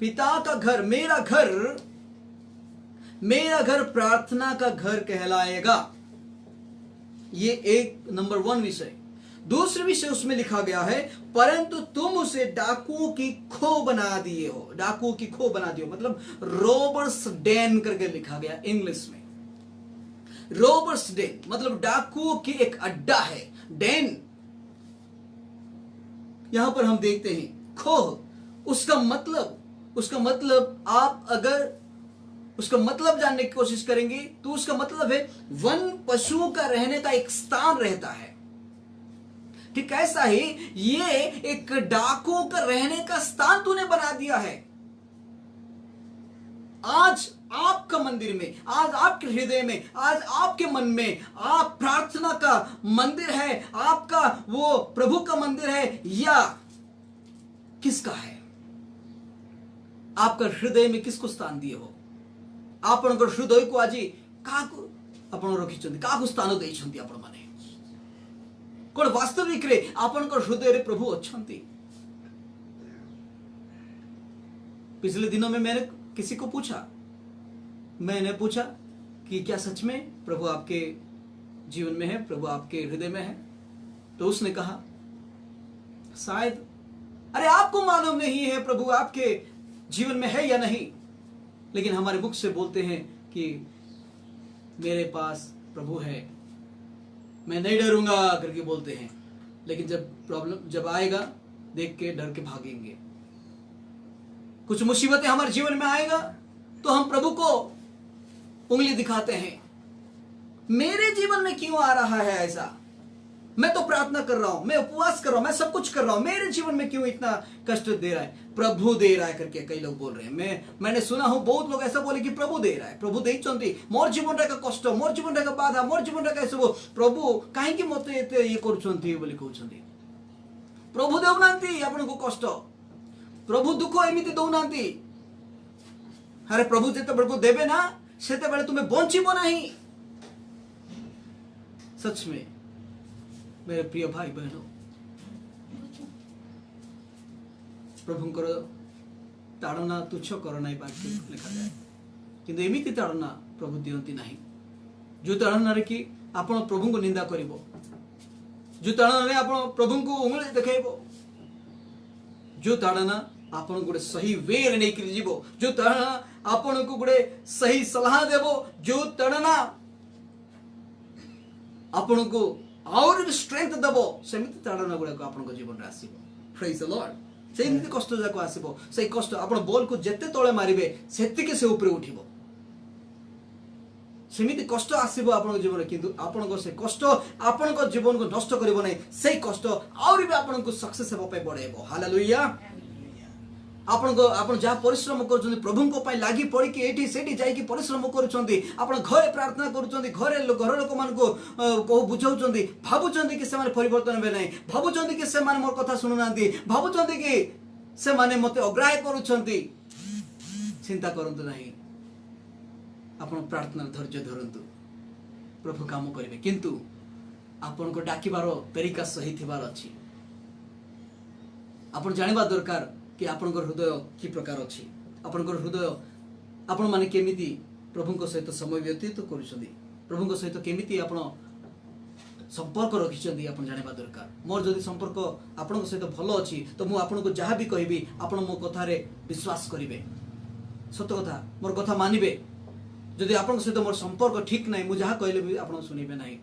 पिता का घर मेरा घर प्रार्थना का घर कहलाएगा। ये एक नंबर 1 विषय। दूसरा विषय उसमें लिखा गया है परंतु तुम उसे डाकुओं की खो बना दिए हो। डाकुओं की खो बना दिए हो मतलब रॉबर्स डेन करके लिखा गया इंग्लिश में। रॉबर्स डेन मतलब डाकुओं की एक अड्डा है। डेन यहां पर हम देखते हैं खोह उसका मतलब आप अगर उसका मतलब जानने की कोशिश करेंगे तो उसका मतलब है वन पशुओं का रहने का एक स्थान रहता है। ठीक ऐसा ही ये एक डाकुओं का रहने का स्थान तूने बना दिया है। आज आपका मंदिर में, आज आपके हृदय में, आज आपके मन में आप प्रार्थना का मंदिर है, आपका वो प्रभु का मंदिर है या किसका है? आपका हृदय में किसको स्थान दिए हो? आपण हृदय को आज काको आपण रखिछन्ती, काको स्थान देइछन्ती आपण माने? कौन वास्तविक रे आपण हृदय रे प्रभु अच्छन्ती? पिछले दिनों में मैंने किसी को पूछा, मैंने पूछा कि क्या सच में प्रभु आपके जीवन में है, प्रभु आपके हृदय में है? तो उसने कहा शायद, अरे आपको मालूम नहीं है प्रभु आपके जीवन में है या नहीं, लेकिन हमारे मुख से बोलते हैं कि मेरे पास प्रभु है, मैं नहीं डरूंगा करके बोलते हैं। लेकिन जब प्रॉब्लम जब आएगा देख के डर के भागेंगे। कुछ मुसीबतें हमारे जीवन में आएगा तो हम प्रभु को उंगली दिखाते हैं, मेरे जीवन में क्यों आ रहा है ऐसा? मैं तो प्रार्थना कर रहा हूं, मैं उपवास कर रहा हूं, मैं सब कुछ कर रहा हूं, मेरे जीवन में क्यों इतना कष्ट दे रहा है? प्रभु दे रहा है करके कई लोग बोल रहे हैं। मैंने सुना हूं बहुत लोग ऐसा बोले कि प्रभु दे रहा है, प्रभु देइछन्ती, मोर जीवन रे का कष्ट, मोर जीवन रे का बाधा, मोर जीवन रे का सब प्रभु काहे कि मते एते ये करछन्ती बोली कहउछन्ती। प्रभु देउनांती आपन को कष्ट, प्रभु दुख एमिति दउनांती। अरे प्रभु जेते बड़को देबे ना सेते बेले तुम्हें बंचिबो नहीं। सच में मेरे प्रिय भाई बहनों, प्रभुंकर ताड़ना तुच्छ कर नाई वाक्य लिखा जाए, किंतु एमिति ताड़ना प्रभु दियंती नहीं जो ताड़ना रे कि आपण प्रभु को निंदा करिवो, जो ताड़ना आपण प्रभु को उंगली देखेबो, जो ताड़ना आपण गोटे सही वे रे नहीं जीवो, जो ताड़ना आपण को गोटे सही सलाह देबो, जो ताड़ना आपण को और भी स्ट्रेंथ देबो, सेमिति ताड़ना गुडा को आपण को जीवन रे आसीबो। Praise the Lord. सेमिति कष्ट जाको आसीबो, से कष्ट आपण बॉल को जेते तळे मारिबे सेति के से ऊपर उठिबो, सेमिति कष्ट आसीबो आपण जीवन रे, किंतु आपण को से कष्ट आपण को जीवन को नष्ट करिवो नै, से कष्ट और भी आपण को सक्सेस हेबो पे बढ़ेबो। हालेलुया। आपण को आपण जा परिश्रम करूछन्ती प्रभु को पाई लागि पड़ी कि एठी सेठी जाई कि परिश्रम करूछन्ती, आपण घरे प्रार्थना करूछन्ती, घरे घर लोक मान को को बुझाउछन्ती, भाबुछन्ती कि से माने परिवर्तन हेबे नै, भाबुछन्ती कि से माने मोर कथा सुनु नांती, भाबुछन्ती कि से माने मते अग्राह्य करूछन्ती। चिंता करंतु नाही, आपण प्रार्थना धैर्य धरंतु, प्रभु काम करिवे, किंतु आपण को डाकिबारो तरीका सही थिबार अछि। आपण जानिबा दरकार कि आपण हृदय कि प्रकार अछि, आपण हृदय आपण माने केमिति प्रभु को सहित समय व्यतीत करूछन्ती, प्रभु को सहित केमिति आपण संपर्क रखिछन्ती, आपण जानिबा दरकार। मोर जदि संपर्क आपण सहित भलो अछि तो मु आपण को जहा भी कहबी आपण मो कथा रे विश्वास करिवे, सत्य कथा मोर कथा मानिबे। जदि आपण सहित मोर संपर्क ठीक नहीं, मु जहा कहले भी आपण सुनिबे नहीं।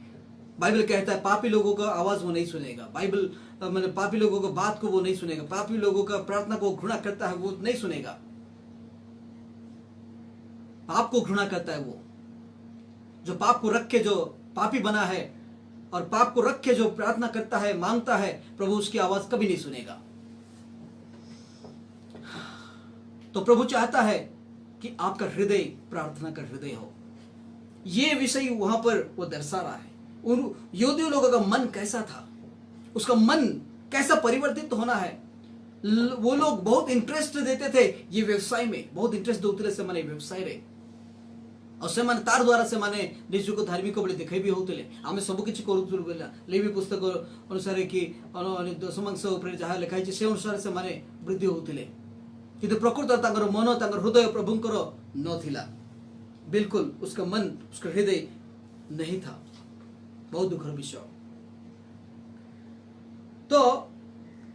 बाइबल कहता है पापी लोगों का आवाज वो नहीं सुनेगा, बाइबल मैंने पापी लोगों को बात को वो नहीं सुनेगा, पापी लोगों का प्रार्थना को घृणा करता है वो नहीं सुनेगा, पाप को घृणा करता है वो जो पाप को रख के जो पापी बना है और पाप को रख के जो प्रार्थना करता है मांगता है, प्रभु उसकी आवाज कभी नहीं सुनेगा। तो प्रभु चाहता है कि आपका हृदय प्रार्थना का हृदय हो। ये विषय वहां पर वो दर्शा रहा है। उन यहूदी लोगों का मन कैसा था, उसका मन कैसा परिवर्तित होना है। वो लोग बहुत इंटरेस्ट देते थे ये व्यवसाय में, बहुत इंटरेस्ट दौते से माने व्यवसाय रे, और से माने तार द्वारा से माने निज को धार्मिक बले देखै भी होतले। आमे सब किछि करूथुल बोला लेवी पुस्तक अनुसार कि दशमांश ऊपर जहा लिखाई छै से अनुसार से माने वृद्धि होतले, किंतु प्रकृत तांगर मन तांगर हृदय प्रभुंकर न थिला, बिल्कुल उसका मन उसका हृदय नहीं था। बहुत दुखर विषय। तो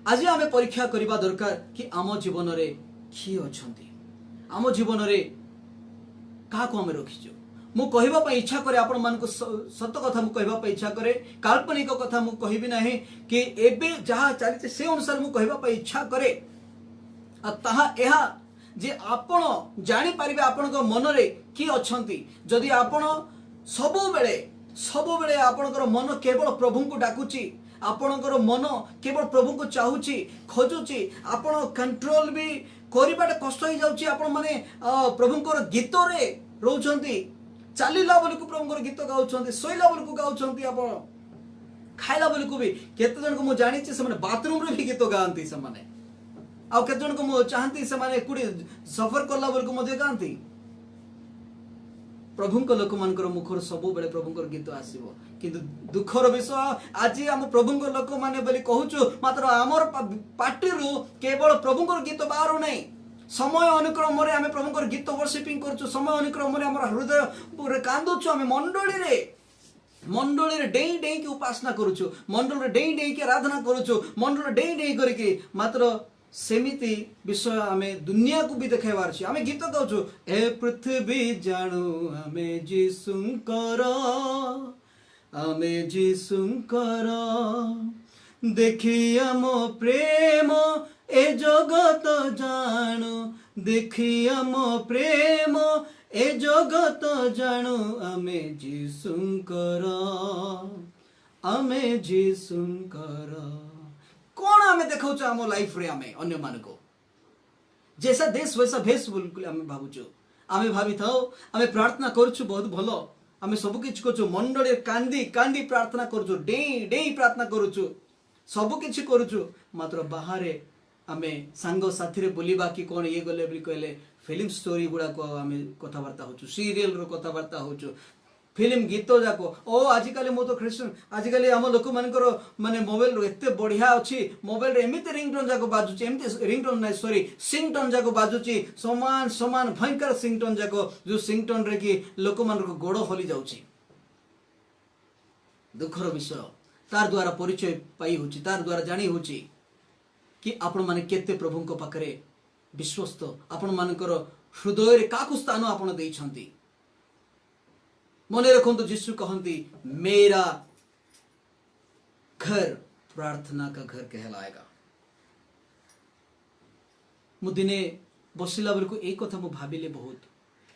आज आमे परीक्षा करबा दरकार कि आम जीवन रे किए अछंती, आम जीवन रे का को हम रखिजो। मु कहबा पई इच्छा करे आपण मान को सत्य कथा मु कहबा पई इच्छा करे, काल्पनिक कथा मु कहबी नाही कि एबे जहा चली से अनुसार मु कहबा पई इच्छा करे। आ ताहा एहा जे आपण जानि परिबे आपण को मन रे की अछंती। जदि आपण सब बेले आपणकर मन केवल प्रभु को डाकुची, आपणकर मन केवल प्रभु को चाहूची खोजुची, आपण कंट्रोल भी करिबाटा कष्ट हो जाउची। आपण माने प्रभुंकर गीत रे रहउछंती, चालीला बोली को प्रभुंकर गीत गाउछंती, सोइला बोली को गाउछंती, आपण खाइला बोली को भी केते जन को मु जानि छी से माने बाथरूम रे भी गीत गांती से माने, आ केते जन को मु चाहंती से माने कुडी सफर करला बोली को मधे गांती। प्रभुंक लोक मानकर मुखर सब बेले प्रभुंकर गीत आसीबो, किंतु दुखर विषय आज हम प्रभुंक लोक माने बोली कहूछु, मात्र आमर पार्टीरू केवल प्रभुंकर गीत बाहर नहीं। समय अनुक्रम रे आमे प्रभुंकर गीत वर्शिपिंग करछु, समय अनुक्रम रे हमर हृदय पूरे कांदुछु, आमे मंडली रे डेई डेई के उपासना करूछु, मंडल रे डेई डेई के आराधना करूछु, मंडल रे डेई डेई करके, मात्र सेमिति विषय आमे दुनिया को भी देखाइबार छी। आमे गीत गाउछु, ए पृथ्वी जानू आमे जीसुंकर, आमे जीसुंकर देखी आम प्रेम ए जगत जानू, देखी आम प्रेम ए जगत जानू, आमे जीसुंकर, आमे जीसुंकर। कौन आमे देखौ छ आम लाइफ रे, आमे अन्य मान को जैसा देश वैसा भेष बिल्कुल आमे भाबुछु, आमे भाबी थाओ आमे प्रार्थना करछु बहुत भलो, आमे सब किछ करछु, मंडळे कांदी कांदी प्रार्थना करछु, डेई डेई प्रार्थना करछु, सब किछ करछु, मात्र बाहरे आमे सांग साथी रे बोलिबा कि कोन ये गले बोली कहले फिल्म स्टोरी गुडा को आमे कथा वार्ता होछु, सीरियल रो कथा वार्ता होछु, फिल्म गीत जाको ओ आजिकल मो तो क्रिश्चियन आजिकल आम लोक मानकर माने मोबाइल एते बढ़िया अच्छी, मोबाइल एमती रिंगटोन जाको बाजुची, एमती रिंगटोन ना सॉरी सिंगटोन जाको बाजुची, समान समान भयंकर सिंगटोन जाको, जो सिंगटोन रे कि लोक मान को गोड़ हली जाउची। दुखर विषय तार द्वारा परिचय पाई होची, तार द्वारा जानी होची कि आपण माने केते प्रभु को पाखरे विश्वस्त, आपण मानकर हृदय रे काकु स्थान आपण देई छंती। मने रखंतु यीशु कहंती मेरा घर प्रार्थना का घर कहलाएगा। मु दिने बसिला बेलको एक कथा मु भाबिले बहुत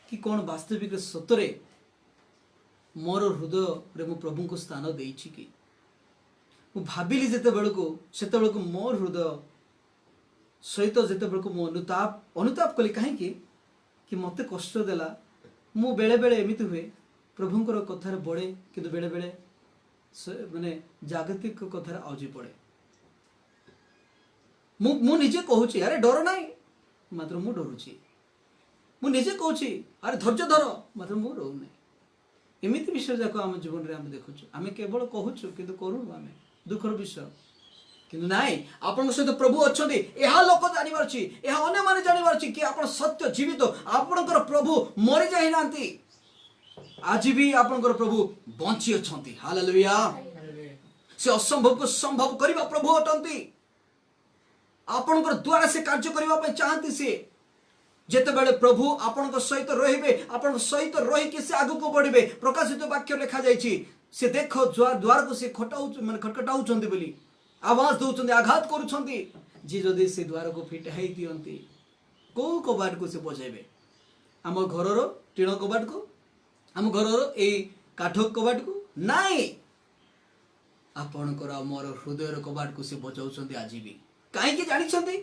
कि कौन वास्तविक सतरे मोर हृदय रे मु प्रभु को स्थान देइछि कि मु भाबिली जेते बेलको मोर हृदय सहित जेते बेलको मु अनुताप कली काहे कि मते कष्ट देला। मु बेले बेले एमिति हुए प्रभुंकर कथार बड़े किंतु बेले बेले माने जागतिक कथार आउजी पड़े। मु निजे कहूची अरे डर नाही, मात्र मु डरुची। मु निजे कहूची अरे धैर्य धर, मात्र मु डरू नाही। एमिति विषय जाक आम जीवन रे आम देखुछु, आमे केवल कहूछु किंतु करू आमे दुखर विषय किंतु नाई। आपन सहित प्रभु अछंती, एहा लोक जानि परछि, एहा अन्य माने जानि परछि कि आपन सत्य जीवित, आपनकर प्रभु मरि जाहि नांती, आज भी आपनकर प्रभु बंची अछंती। हालेलुया। से असंभव को संभव करिबा प्रभु अटंती। आपनकर द्वारा से कार्य करिबा पे चाहंती। से जेते बेले प्रभु आपनकर सहित रहिबे, आपन सहित रहि कि से आगु को बढ़िबे। प्रकाशित वाक्य लिखा जायछि से देखो द्वार को से खटखटाउछंती बोली आवाज दउछंती, आघात करूछंती। जे जदि से द्वार को फिटाई दियंती को कबाट को से बजाइबे। आम घरर टीण कबाट को, आम घरर ए काठ कबाट को नाई, आपनकर मोर हृदयर कबाट को से बजाउछंती। आज भी काहे कि जानिछंती,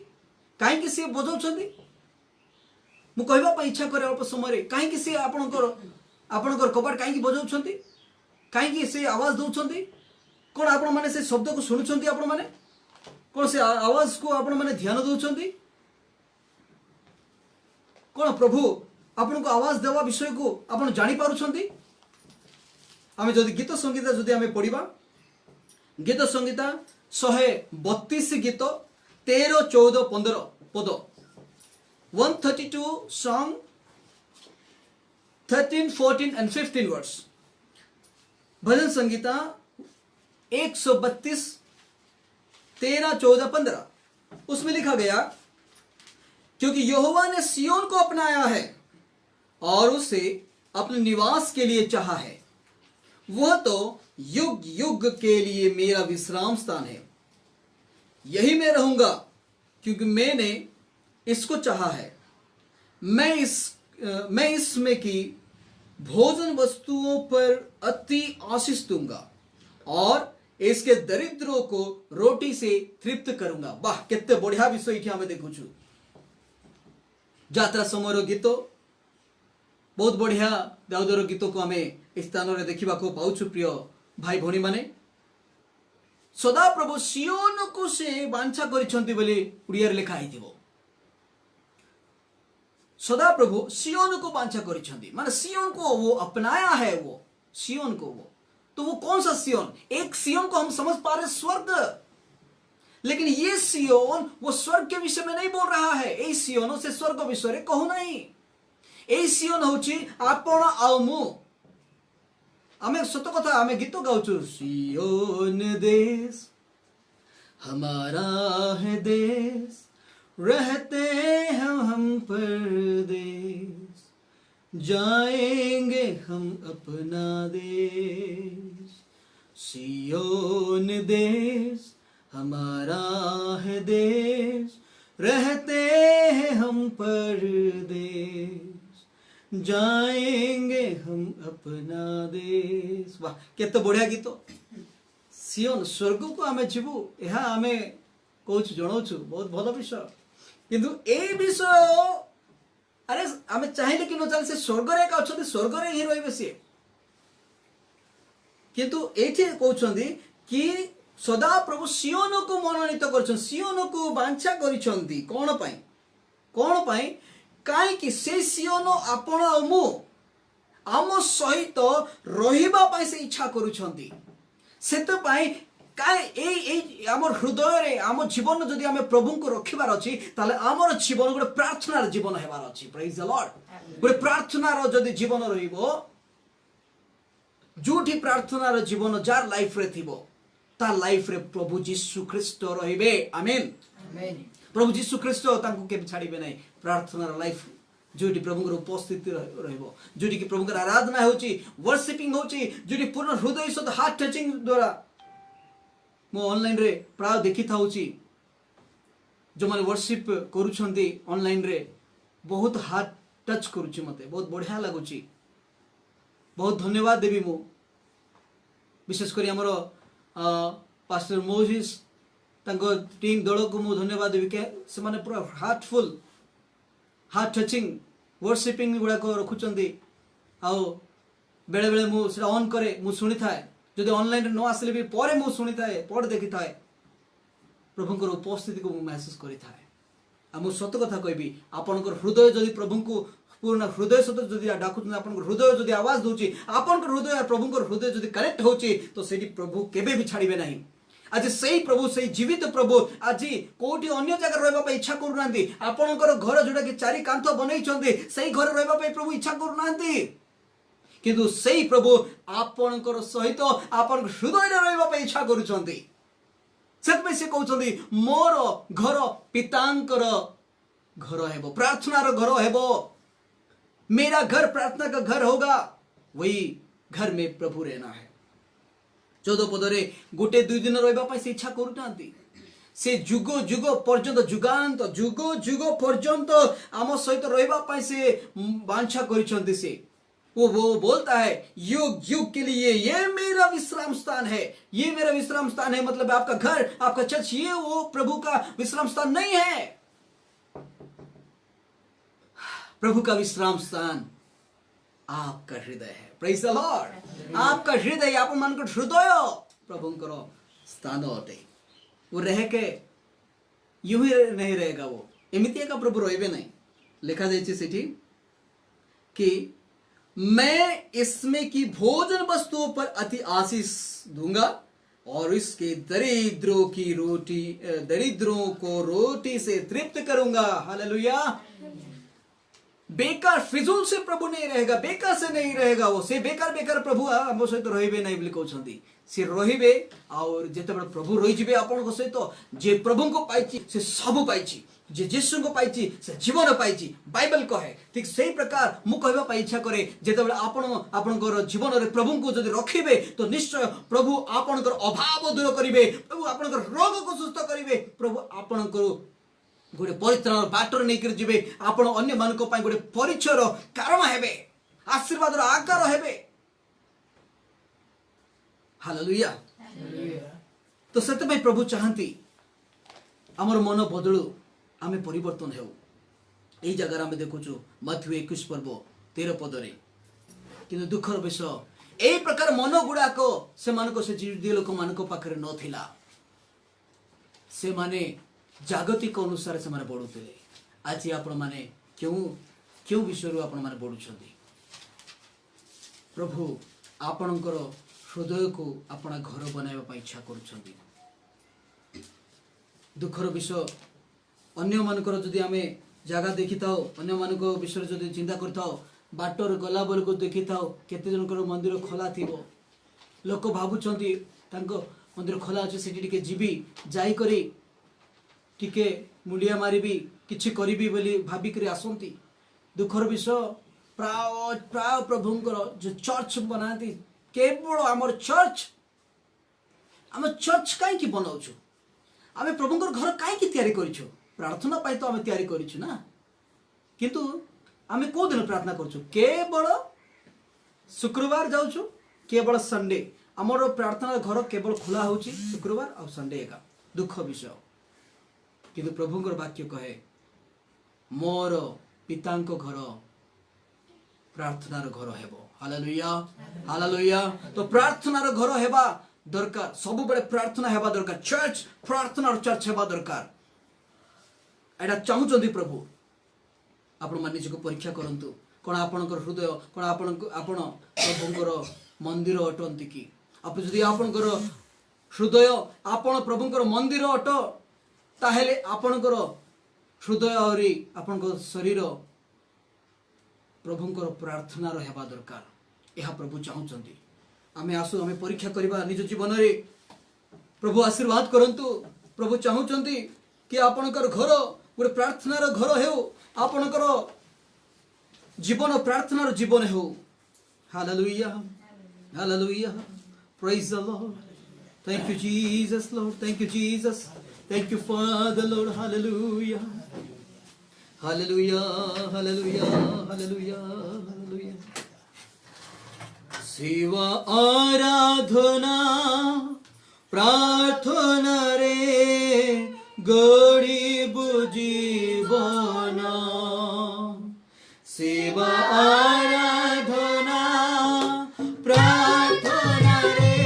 काहे कि से बजाउछंती। मु कहबा पई इच्छा करे अल्प समय रे काहे कि से आपनकर कबाट काहे कि बजाउछंती, काहे कि से आवाज दउछंती। कोन आपण माने से शब्द को सुनुछंती, आपण माने कोन से आवाज को आपण माने ध्यान दउछंती। कोन प्रभु आपण को आवाज देवा विषय को आपण जानि पारुछंती। आमे जदि गीत संगीता जदि आमे पढिबा, गीत संगीता 132 गीत 13, 14, 15 पद, 132 song 13, 14 and 15 वर्स। भजन संगीता 132 13, 14, 15 उसमें लिखा गया क्योंकि यहोवा ने सियोन को अपनाया है और उसे अपने निवास के लिए चाहा है। वह तो युग युग के लिए मेरा विश्राम स्थान है। यही मैं रहूंगा क्योंकि मैंने इसको चाहा है। मैं इसमें की भोजन वस्तुओं पर अति आशीष दूंगा और इसके दरिद्रों को रोटी से तृप्त करूंगा। वाह केते बढ़िया विषय ये आमे देखुछु। यात्रा समय गीत बहुत बढ़िया दाऊदर गीत को आमे स्थान रे देखिबा को पाउछु। प्रिय भाई भौणी माने, सदा प्रभु सियोन को से बांछा करिसंती बोली उड़िया रे लिखा आइथिबो। सदा प्रभु सियोन को बांछा करिसंती माने सियोन को वो अपनाया है। वो सियोन को वो तो वो कौन सा सियोन? एक सियोन को हम समझ पा रहे स्वर्ग, लेकिन ये सियोन वो स्वर्ग के विषय में नहीं बोल रहा है। ए सियोन से स्वर्ग विषय रे कहू नहीं। ए सियोन होची आपण आउ मु। आमे सत कथा आमे गीत गाउछु, सियोन देश हमारा है देश, रहते हैं हम परदेश, जाएंगे हम अपना देश। सियोन देश हमारा है देश, रहते हैं हम परदेश, जाएंगे हम अपना देश। वाह केते बढ़िया गीत। सियोन स्वर्ग को आमे जीवु, यह आमे कहूछु जणाउछु बहुत भल विषय। किंतु ए विषय अरे आमे चाहिले कि न चाहे से स्वर्ग रे का अछथि, स्वर्ग रे ही रहिबे से। किंतु एठी कहउछंदी कि सदा प्रभु सियोन को मनोनीत करछन, सियोन को बांछा करिसंती। कोन पई काई कि से सियोन आपण आ मु आम सहित रहिबा पई से इच्छा करूछंती। सेत पई काय ए हमर हृदय रे आम जीवन जदि आमे प्रभु को रखिबार अछि ताले हमर जीवन गोटे प्रार्थनार जीवन हेबार अछि। Praise the Lord. गोटे प्रार्थनार जदि जीवन रहिबो, जोठी प्रार्थनार जीवन जार लाइफ रे थिबो, ता लाइफ रे प्रभु जीशु ख्रीस्ट रहिबे आमेन प्रभु जीशु ख्रीस्ट तांको के छाड़िबे नहीं प्रार्थना लाइफ जोटी प्रभु उपस्थिति रहिबो जोटी कि प्रभु आराधना होची वर्शिपिंग होची जोटी पूर्ण हृदय सहित हार्ट टचिंग द्वारा मो ऑनलाइन रे प्राय देखि थाउची जो माने वर्शिप करूछंती ऑनलाइन रे बहुत हार्ट टच करूची मते बहुत बढ़िया लागुची बहुत धन्यवाद देवी मु विशेष करी हमरो पास्टर मोजिस तांको टीम दल को मु धन्यवाद देवी के से माने पूरा हार्टफुल हार्ट टचिंग वर्शिपिंग गुडा को रखुचंती आउ बेले बेले मु सेटा ऑन करे मु सुनी थाए जदि ऑनलाइन न आसले भी परे मु सुनी थाए पढ़ देखि थाए प्रभुंकर उपस्थिति को मु महसूस करि थाए आ मु सत्य कथा कहबी आपनकर हृदय जदि प्रभुंको पूर्ण हृदय सहित जदि डाकुछन आपनकर हृदय जदि आवाज दोची आपनकर हृदय प्रभुंकर हृदय जदि कनेक्ट होची तो सेठी प्रभु केबे भी छाड़िबे नहीं आज सही प्रभु सही जीवित प्रभु आज कोठी अन्य जगह रहबा पे इच्छा करू नांती आपनकर घर जोटा कि चारि कांथ बनै छन्ते सही घर रहबा पे प्रभु इच्छा करू नांती किंतु सही प्रभु आपनकर सहित आपन हृदय रे रहबा पे इच्छा करू छन्ते सेतमे से कहउछन्ती मोर घर पितांकर घर हेबो प्रार्थनार घर हेबो मेरा घर प्रार्थना का घर होगा वही घर में प्रभु रहना है 14 पदरे गोटे 2 दिन रहबा पे से इच्छा करूनांती से जुग जुग पर्यंत जुगांत जुग जुग पर्यंत आम सहित रहबा पे से वांछा करिसंती से वो बोलता है युग युग के लिए ये मेरा विश्राम स्थान है ये मेरा विश्राम स्थान है मतलब आपका घर आपका चर्च ये वो प्रभु का विश्राम स्थान नहीं है प्रभु का विश्राम स्थान आपका हृदय है प्रेज द लॉर्ड आपका हृदय आप मन को हृदय प्रभुंकर स्थान अटे वो रह के यूं ही नहीं रहेगा वो एमितिया का प्रभु रहबे नहीं लिखा जाइए सेठी कि मैं इसमें की भोजन वस्तुओं पर अति आशीष दूंगा और इसके दरिद्रों को रोटी से तृप्त करूंगा हालेलुया बेकार फिजूल से प्रभु नहीं रहेगा बेकार से नहीं रहेगा वो से बेकार बेकार प्रभु हम सहित रहिबे नहीं बोली कहउछंती से रहिबे और जेते बड़ प्रभु रहि जिबे आपन को सहित जे प्रभु को पाइची से सब पाइची जे यीशु को पाइची से जीवन पाइची बाइबल कहे ठीक सही प्रकार मु कहबा पाइ इच्छा करे जेते बड़ आपनकर जीवन रे प्रभु को जदि रखिबे तो निश्चय प्रभु आपनकर अभाव दूर करिवे प्रभु आपनकर रोग को सुस्थ करिवे प्रभु आपनकर गोटे परित्राण बाटर नहीं कर जिबे आपण अन्य मान को पाई गोटे परिचयर कारण हेबे आशीर्वाद आकार हेबे हालेलुया तो सत्य में प्रभु चाहती हमर मन बदलू आमे परिवर्तन हेउ एई जगह आमे देखुछु मथु 21 पर्व 13 पदरे किंतु दुखर विषय एई प्रकार मन गुडा को से मान को से जीव लोक मान को पाखरे न थिला से माने जागतिक अनुसार से माने बढ़ुते आज आपण माने क्यों क्यों विषय आपण माने बढ़ुछंती प्रभु आपणकर हृदय को अपना घर बनाइबा पई इच्छा करूछंती दुखर विषय अन्य मानकर जदि आमे जागा देखि थाओ अन्य मानको विषय जदि चिंता करथाओ बाटर गला बेल को देखि थाओ केते जनकर मंदिर खोला थिबो लोक भाबुछंती तांको मंदिर खोला अछि सेठी टिके जीवी जाई करी टिके मुंडिया मारिबी किछि करिबी बोली भाबी करी आसंती दुखर विषय प्राय प्राय प्रभुंकर जो चर्च बनाती केवल आमर चर्च आम चर्च काई की बनाउछु आमे प्रभुंकर घर काई की तयारी करिछु प्रार्थना पाई तो आमे तयारी करिछु ना किंतु आमे को दिन प्रार्थना करछु केवल शुक्रवार जाउछु केवल संडे आमर प्रार्थना घर केवल खुला होची शुक्रवार और संडे एका दुख विषय किंतु प्रभुंकर वाक्य कहे मोर पितांको घर प्रार्थनार घर हेबो हालेलुया हालेलुया तो प्रार्थनार घर हेबा दरकार सब बड़े प्रार्थना हेबा दरकार चर्च प्रार्थनार चर्च हेबा दरकार एटा चाहुचंदी प्रभु आपण मान निजको परीक्षा करंतु कोन आपणकर हृदय कोन आपण प्रभुंकर मंदिर अटंती की आप जदि आपणकर हृदय आपण प्रभुंकर मंदिर अट ताहेले आपणकर हृदय और आपणकर शरीर प्रभुंकर प्रार्थना हेबा दरकार यह प्रभु चाहुचंती आमे आसु आमे परीक्षा करबा निज जीवन रे प्रभु आशीर्वाद करंतु। प्रभु चाहूचंती कि आपणकर घर गोटे प्रार्थनार घर हेउ, आपणकर जीवन प्रार्थनार जीवन हेउ। Hallelujah, hallelujah, praise the Lord. Thank you Jesus, Lord. Thank you Jesus. Thank you Father, Lord. Hallelujah. Hallelujah, hallelujah, hallelujah, hallelujah. सेवा आराधना प्रार्थना रे गरीब जीवन, सेवा आराधना प्रार्थना रे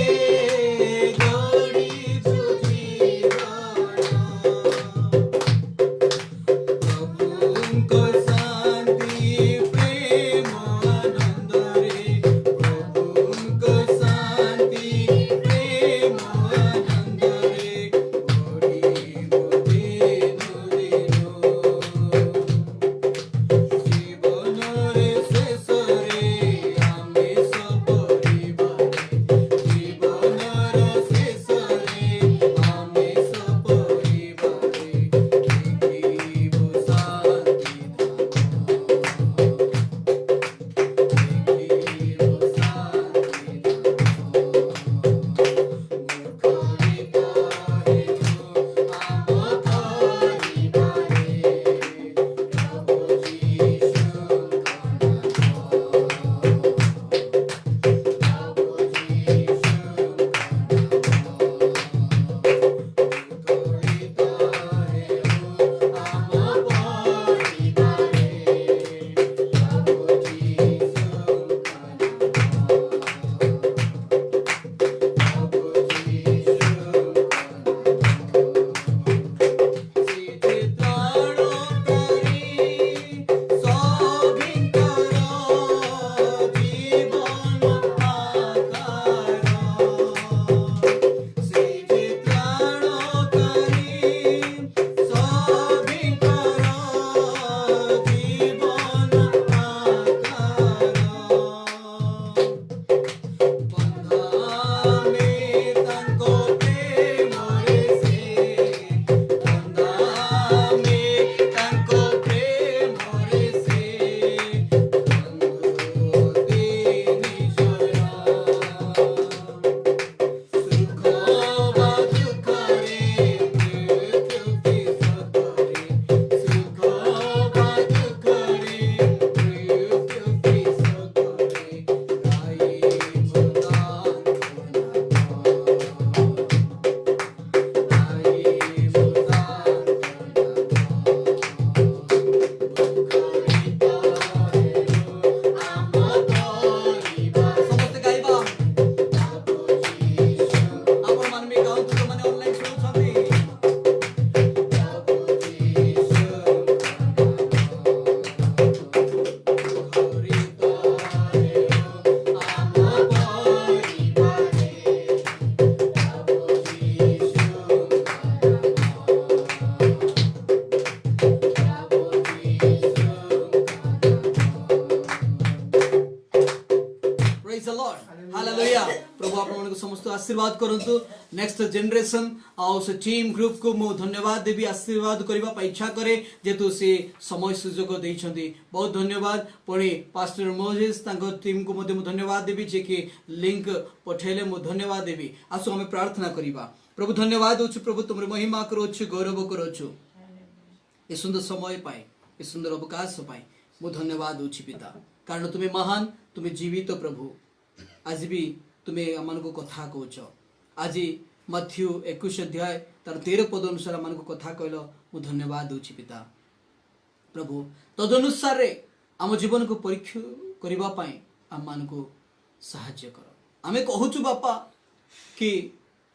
गरीब जीवन, प्रभुको शान्ति प्रेम आनन्द रे, प्रभुको शान्ति प्रेम आनन्द रे गरीब दिनो दिनो, जीवनरे शेषरे आमे सपरिबारे, जीवनर शेषरे आमे सपरिबारे देखिब शान्ति समस्त आशीर्वाद करंतु। नेक्स्ट जनरेशन आउ से टीम ग्रुप को मु धन्यवाद देवी, आशीर्वाद करबा पा इच्छा करे जेतु से समय सुयोग दैछंती। बहुत धन्यवाद। पुणी पास्टर मोजेस तांको टीम को मु धन्यवाद देवी जे कि लिंक पठेले मु धन्यवाद देवी। आसु हमें प्रार्थना करिबा। प्रभु धन्यवाद होछु, प्रभु तुमरे महिमा करोछु, गौरव करोछु ए सुंदर समय पाए, ए सुंदर अवकाश पाए मु धन्यवाद होछि पिता, कारण तुम्हें महान, तुम्हें जीवित प्रभु। आज भी तुम्हें आमान को कथा कहछ। आज मथ्यू 21 अध्याय तार 13 पद अनुसार आमान को कथा कहल, मु धन्यवाद होछि पिता। प्रभु तदनुसार आम जीवन को परीक्षा करबा पाए आमान को सहाय्य कर। आमे कहूछु बापा कि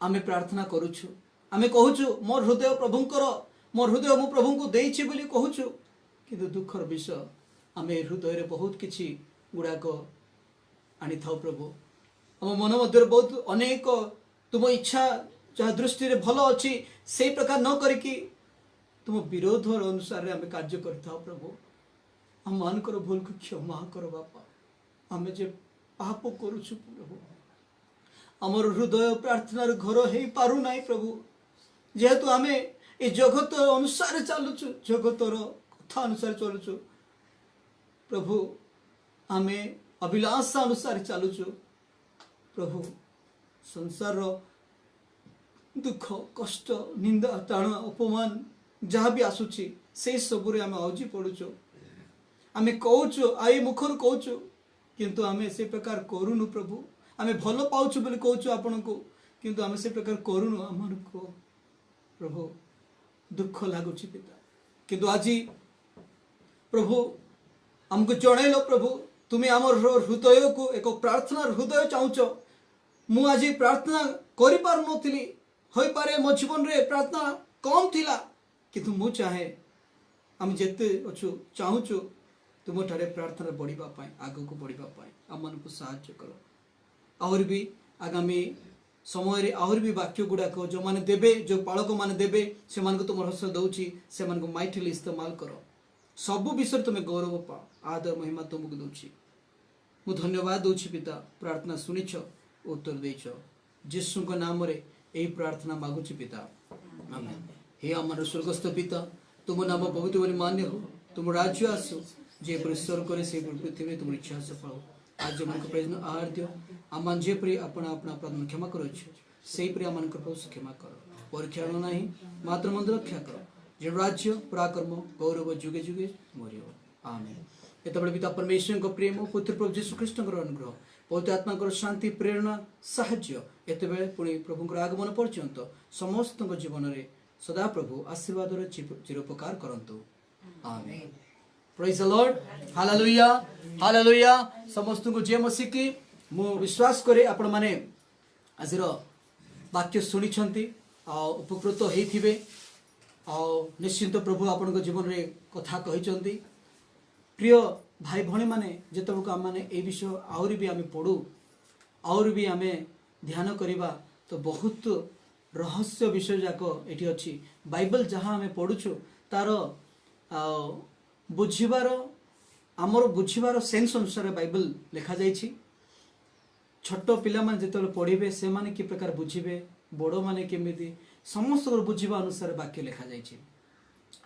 आमे प्रार्थना करूछु, आमे कहूछु मोर हृदय प्रभुंकर, मोर हृदय मु प्रभु को देइछि बोली कहूछु, किंतु दुखर विषय आमे हृदय रे बहुत किछि गुड़ाक आनी थाउ प्रभु। आम मन मध्य बहुत अनेक तुम इच्छा जहाँ दृष्टि रे भल अच्छी से प्रकार न करिकी तुम विरोध अनुसार आम कार्य करथाओ प्रभु। हम मानकर भूल को क्षमा कर बापा। आम जे पाप करूछु प्रभु, आमर हृदय प्रार्थनार घर हो पारु नाही प्रभु जेहेतु आमे ए जगत अनुसार चलुचु जगतर कथा अनुसार चलुचु प्रभु आमे अभिलाषा अनुसार चलुचु प्रभु संसार दुख कष्ट निंदा ताण अपमान जहाँ भी आसुची से सबुरे आमे अवजी पड़ुचु आमे कहूचु आई मुखर कहूचु किंतु आमे से प्रकार करूनु प्रभु आमे भल पाउछु बोली कहूचु आपण को किंतु आमे से प्रकार करूनु हमर को प्रभु दुख लागुची पिता किंतु आज प्रभु हमको जणैलो प्रभु तुम्हें आमर हृदय को एक प्रार्थना हृदय चाहूच मु आज प्रार्थना करि पार नथिली होई पारे मो जीवन रे प्रार्थना कम थिला किंतु मु चाहे हम जेते अछु चाहूचु तुम ठारे प्रार्थना बढ़िबा पाए आगो को बढ़िबा पाए हमन को सहायता करो और भी आगामी समय रे और भी वाक्य गुडा को जो माने देबे जो पालक माने देबे से मान को तुम हस दउची से मान को माइटली इस्तेमाल करो सब विषय तुम्हें गौरव पाओ आदर महिमा तुमको दउची मु धन्यवाद दउची पिता प्रार्थना सुनिछ उत्तर देछ यीशु को नाम रे एही प्रार्थना मागुची पिता आमेन हे हमर स्वर्गस्थ पिता तुम नाम पवित्र बलि मान्य हो तुम राज्य आसो जे परिश्रम करे से पृथ्वी तुम इच्छा सफल हो आज मन को प्रयोजन आहार दियो आमान जे प्रिय अपना अपना अपराध क्षमा करो से प्रिय आमान को प्रभु क्षमा करो परीक्षा नहीं मात्र मंद रक्षा करो जे राज्य पराक्रम गौरव जुगे जुगे मरियो आमेन एतबे पिता परमेश्वर को प्रेम पुत्र प्रभु यीशु कृष्ण को अनुग्रह पवित्र आत्मा को शांति प्रेरणा साहाय्य एतबे पुणी प्रभु को आगमन पर्यंत समस्त जीवन रे सदा प्रभु आशीर्वाद रे चिरोपकार करंतु आमेन praise the Lord hallelujah hallelujah समस्त को जे मसीह की मु विश्वास करे आपण माने आजिर वाक्य सुनी छंती आ उपकृत हेथिबे आ निश्चित प्रभु आपण को जीवन रे कथा कहि छंती प्रिय भाई भणी माने जेतबेक आम माने ए विषय आउरी भी आमे पढ़ू और भी आमे ध्यान करिबा तो बहुत रहस्य विषय जाक एठी अछि बाइबल जहाँ आमे पढ़ुछु तार बुझिबार आमर बुझिबार सेंस अनुसार बाइबल लिखा जाइछि छोट पिला माने जेतबे पढ़िबे से माने कि प्रकार बुझिबे बड़ माने केमिति समस्त बुझिबा अनुसार वाक्य लिखा जाइछि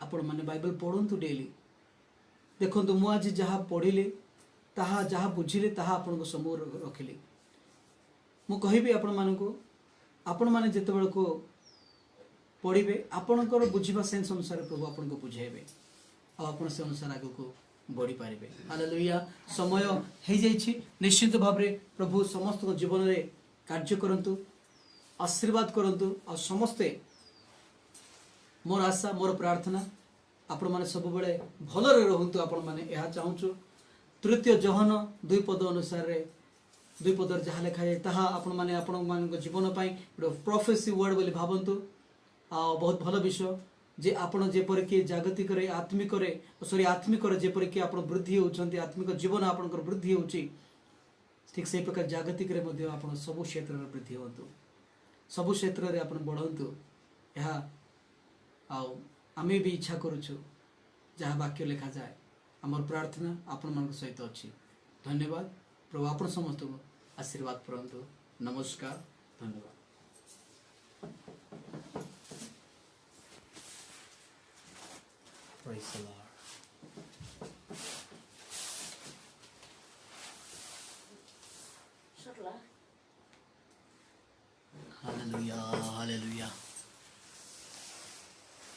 आपण माने बाइबल पढ़ंतु डेली देखो मु आज जहाँ पढ़िले ताहा जहाँ बुझिले ताहा आपण को समूह रखिले मु कहिबे आपण मानकु आपण माने जेतेबेल को पढ़िबे आपणकर बुझिबा सेंस अनुसार प्रभु आपण को बुझाइबे आ आपण से अनुसार आगु को बढ़ी पारिबे हालेलुया समय हे जाइछि निश्चित भाव रे प्रभु समस्त जीवन रे कार्य करंतु आशीर्वाद करंतु आ समस्ते मोर आशा मोर प्रार्थना आपण माने सब बेले भलरे रहंतु आपण माने एहा चाहूछु तृतीय जहन 2 पद अनुसार रे 2 पदर जहा लिखा जाय ताहा आपण माने आपण मान जीवन पाई प्रोफेसी वर्ड बोली भाबंतु आ बहुत भल विषय जे आपण जेपर कि जागतिक रे आत्मिक रे सॉरी आत्मिक रे जेपर कि आपण वृद्धि होउछंती आत्मिक जीवन आपणकर वृद्धि होउची ठीक से प्रकार जागतिक रे मध्ये आपण सब क्षेत्र रे वृद्धि होंतु सब क्षेत्र रे आपण बढ़ंतु एहा आ आमे भी इच्छा करूछु जहाँ वाक्य लिखा जाए आमर प्रार्थना आपण मन सहित अच्छी धन्यवाद प्रभु आपण समस्त को आशीर्वाद करंतु नमस्कार धन्यवाद Praise the Lord.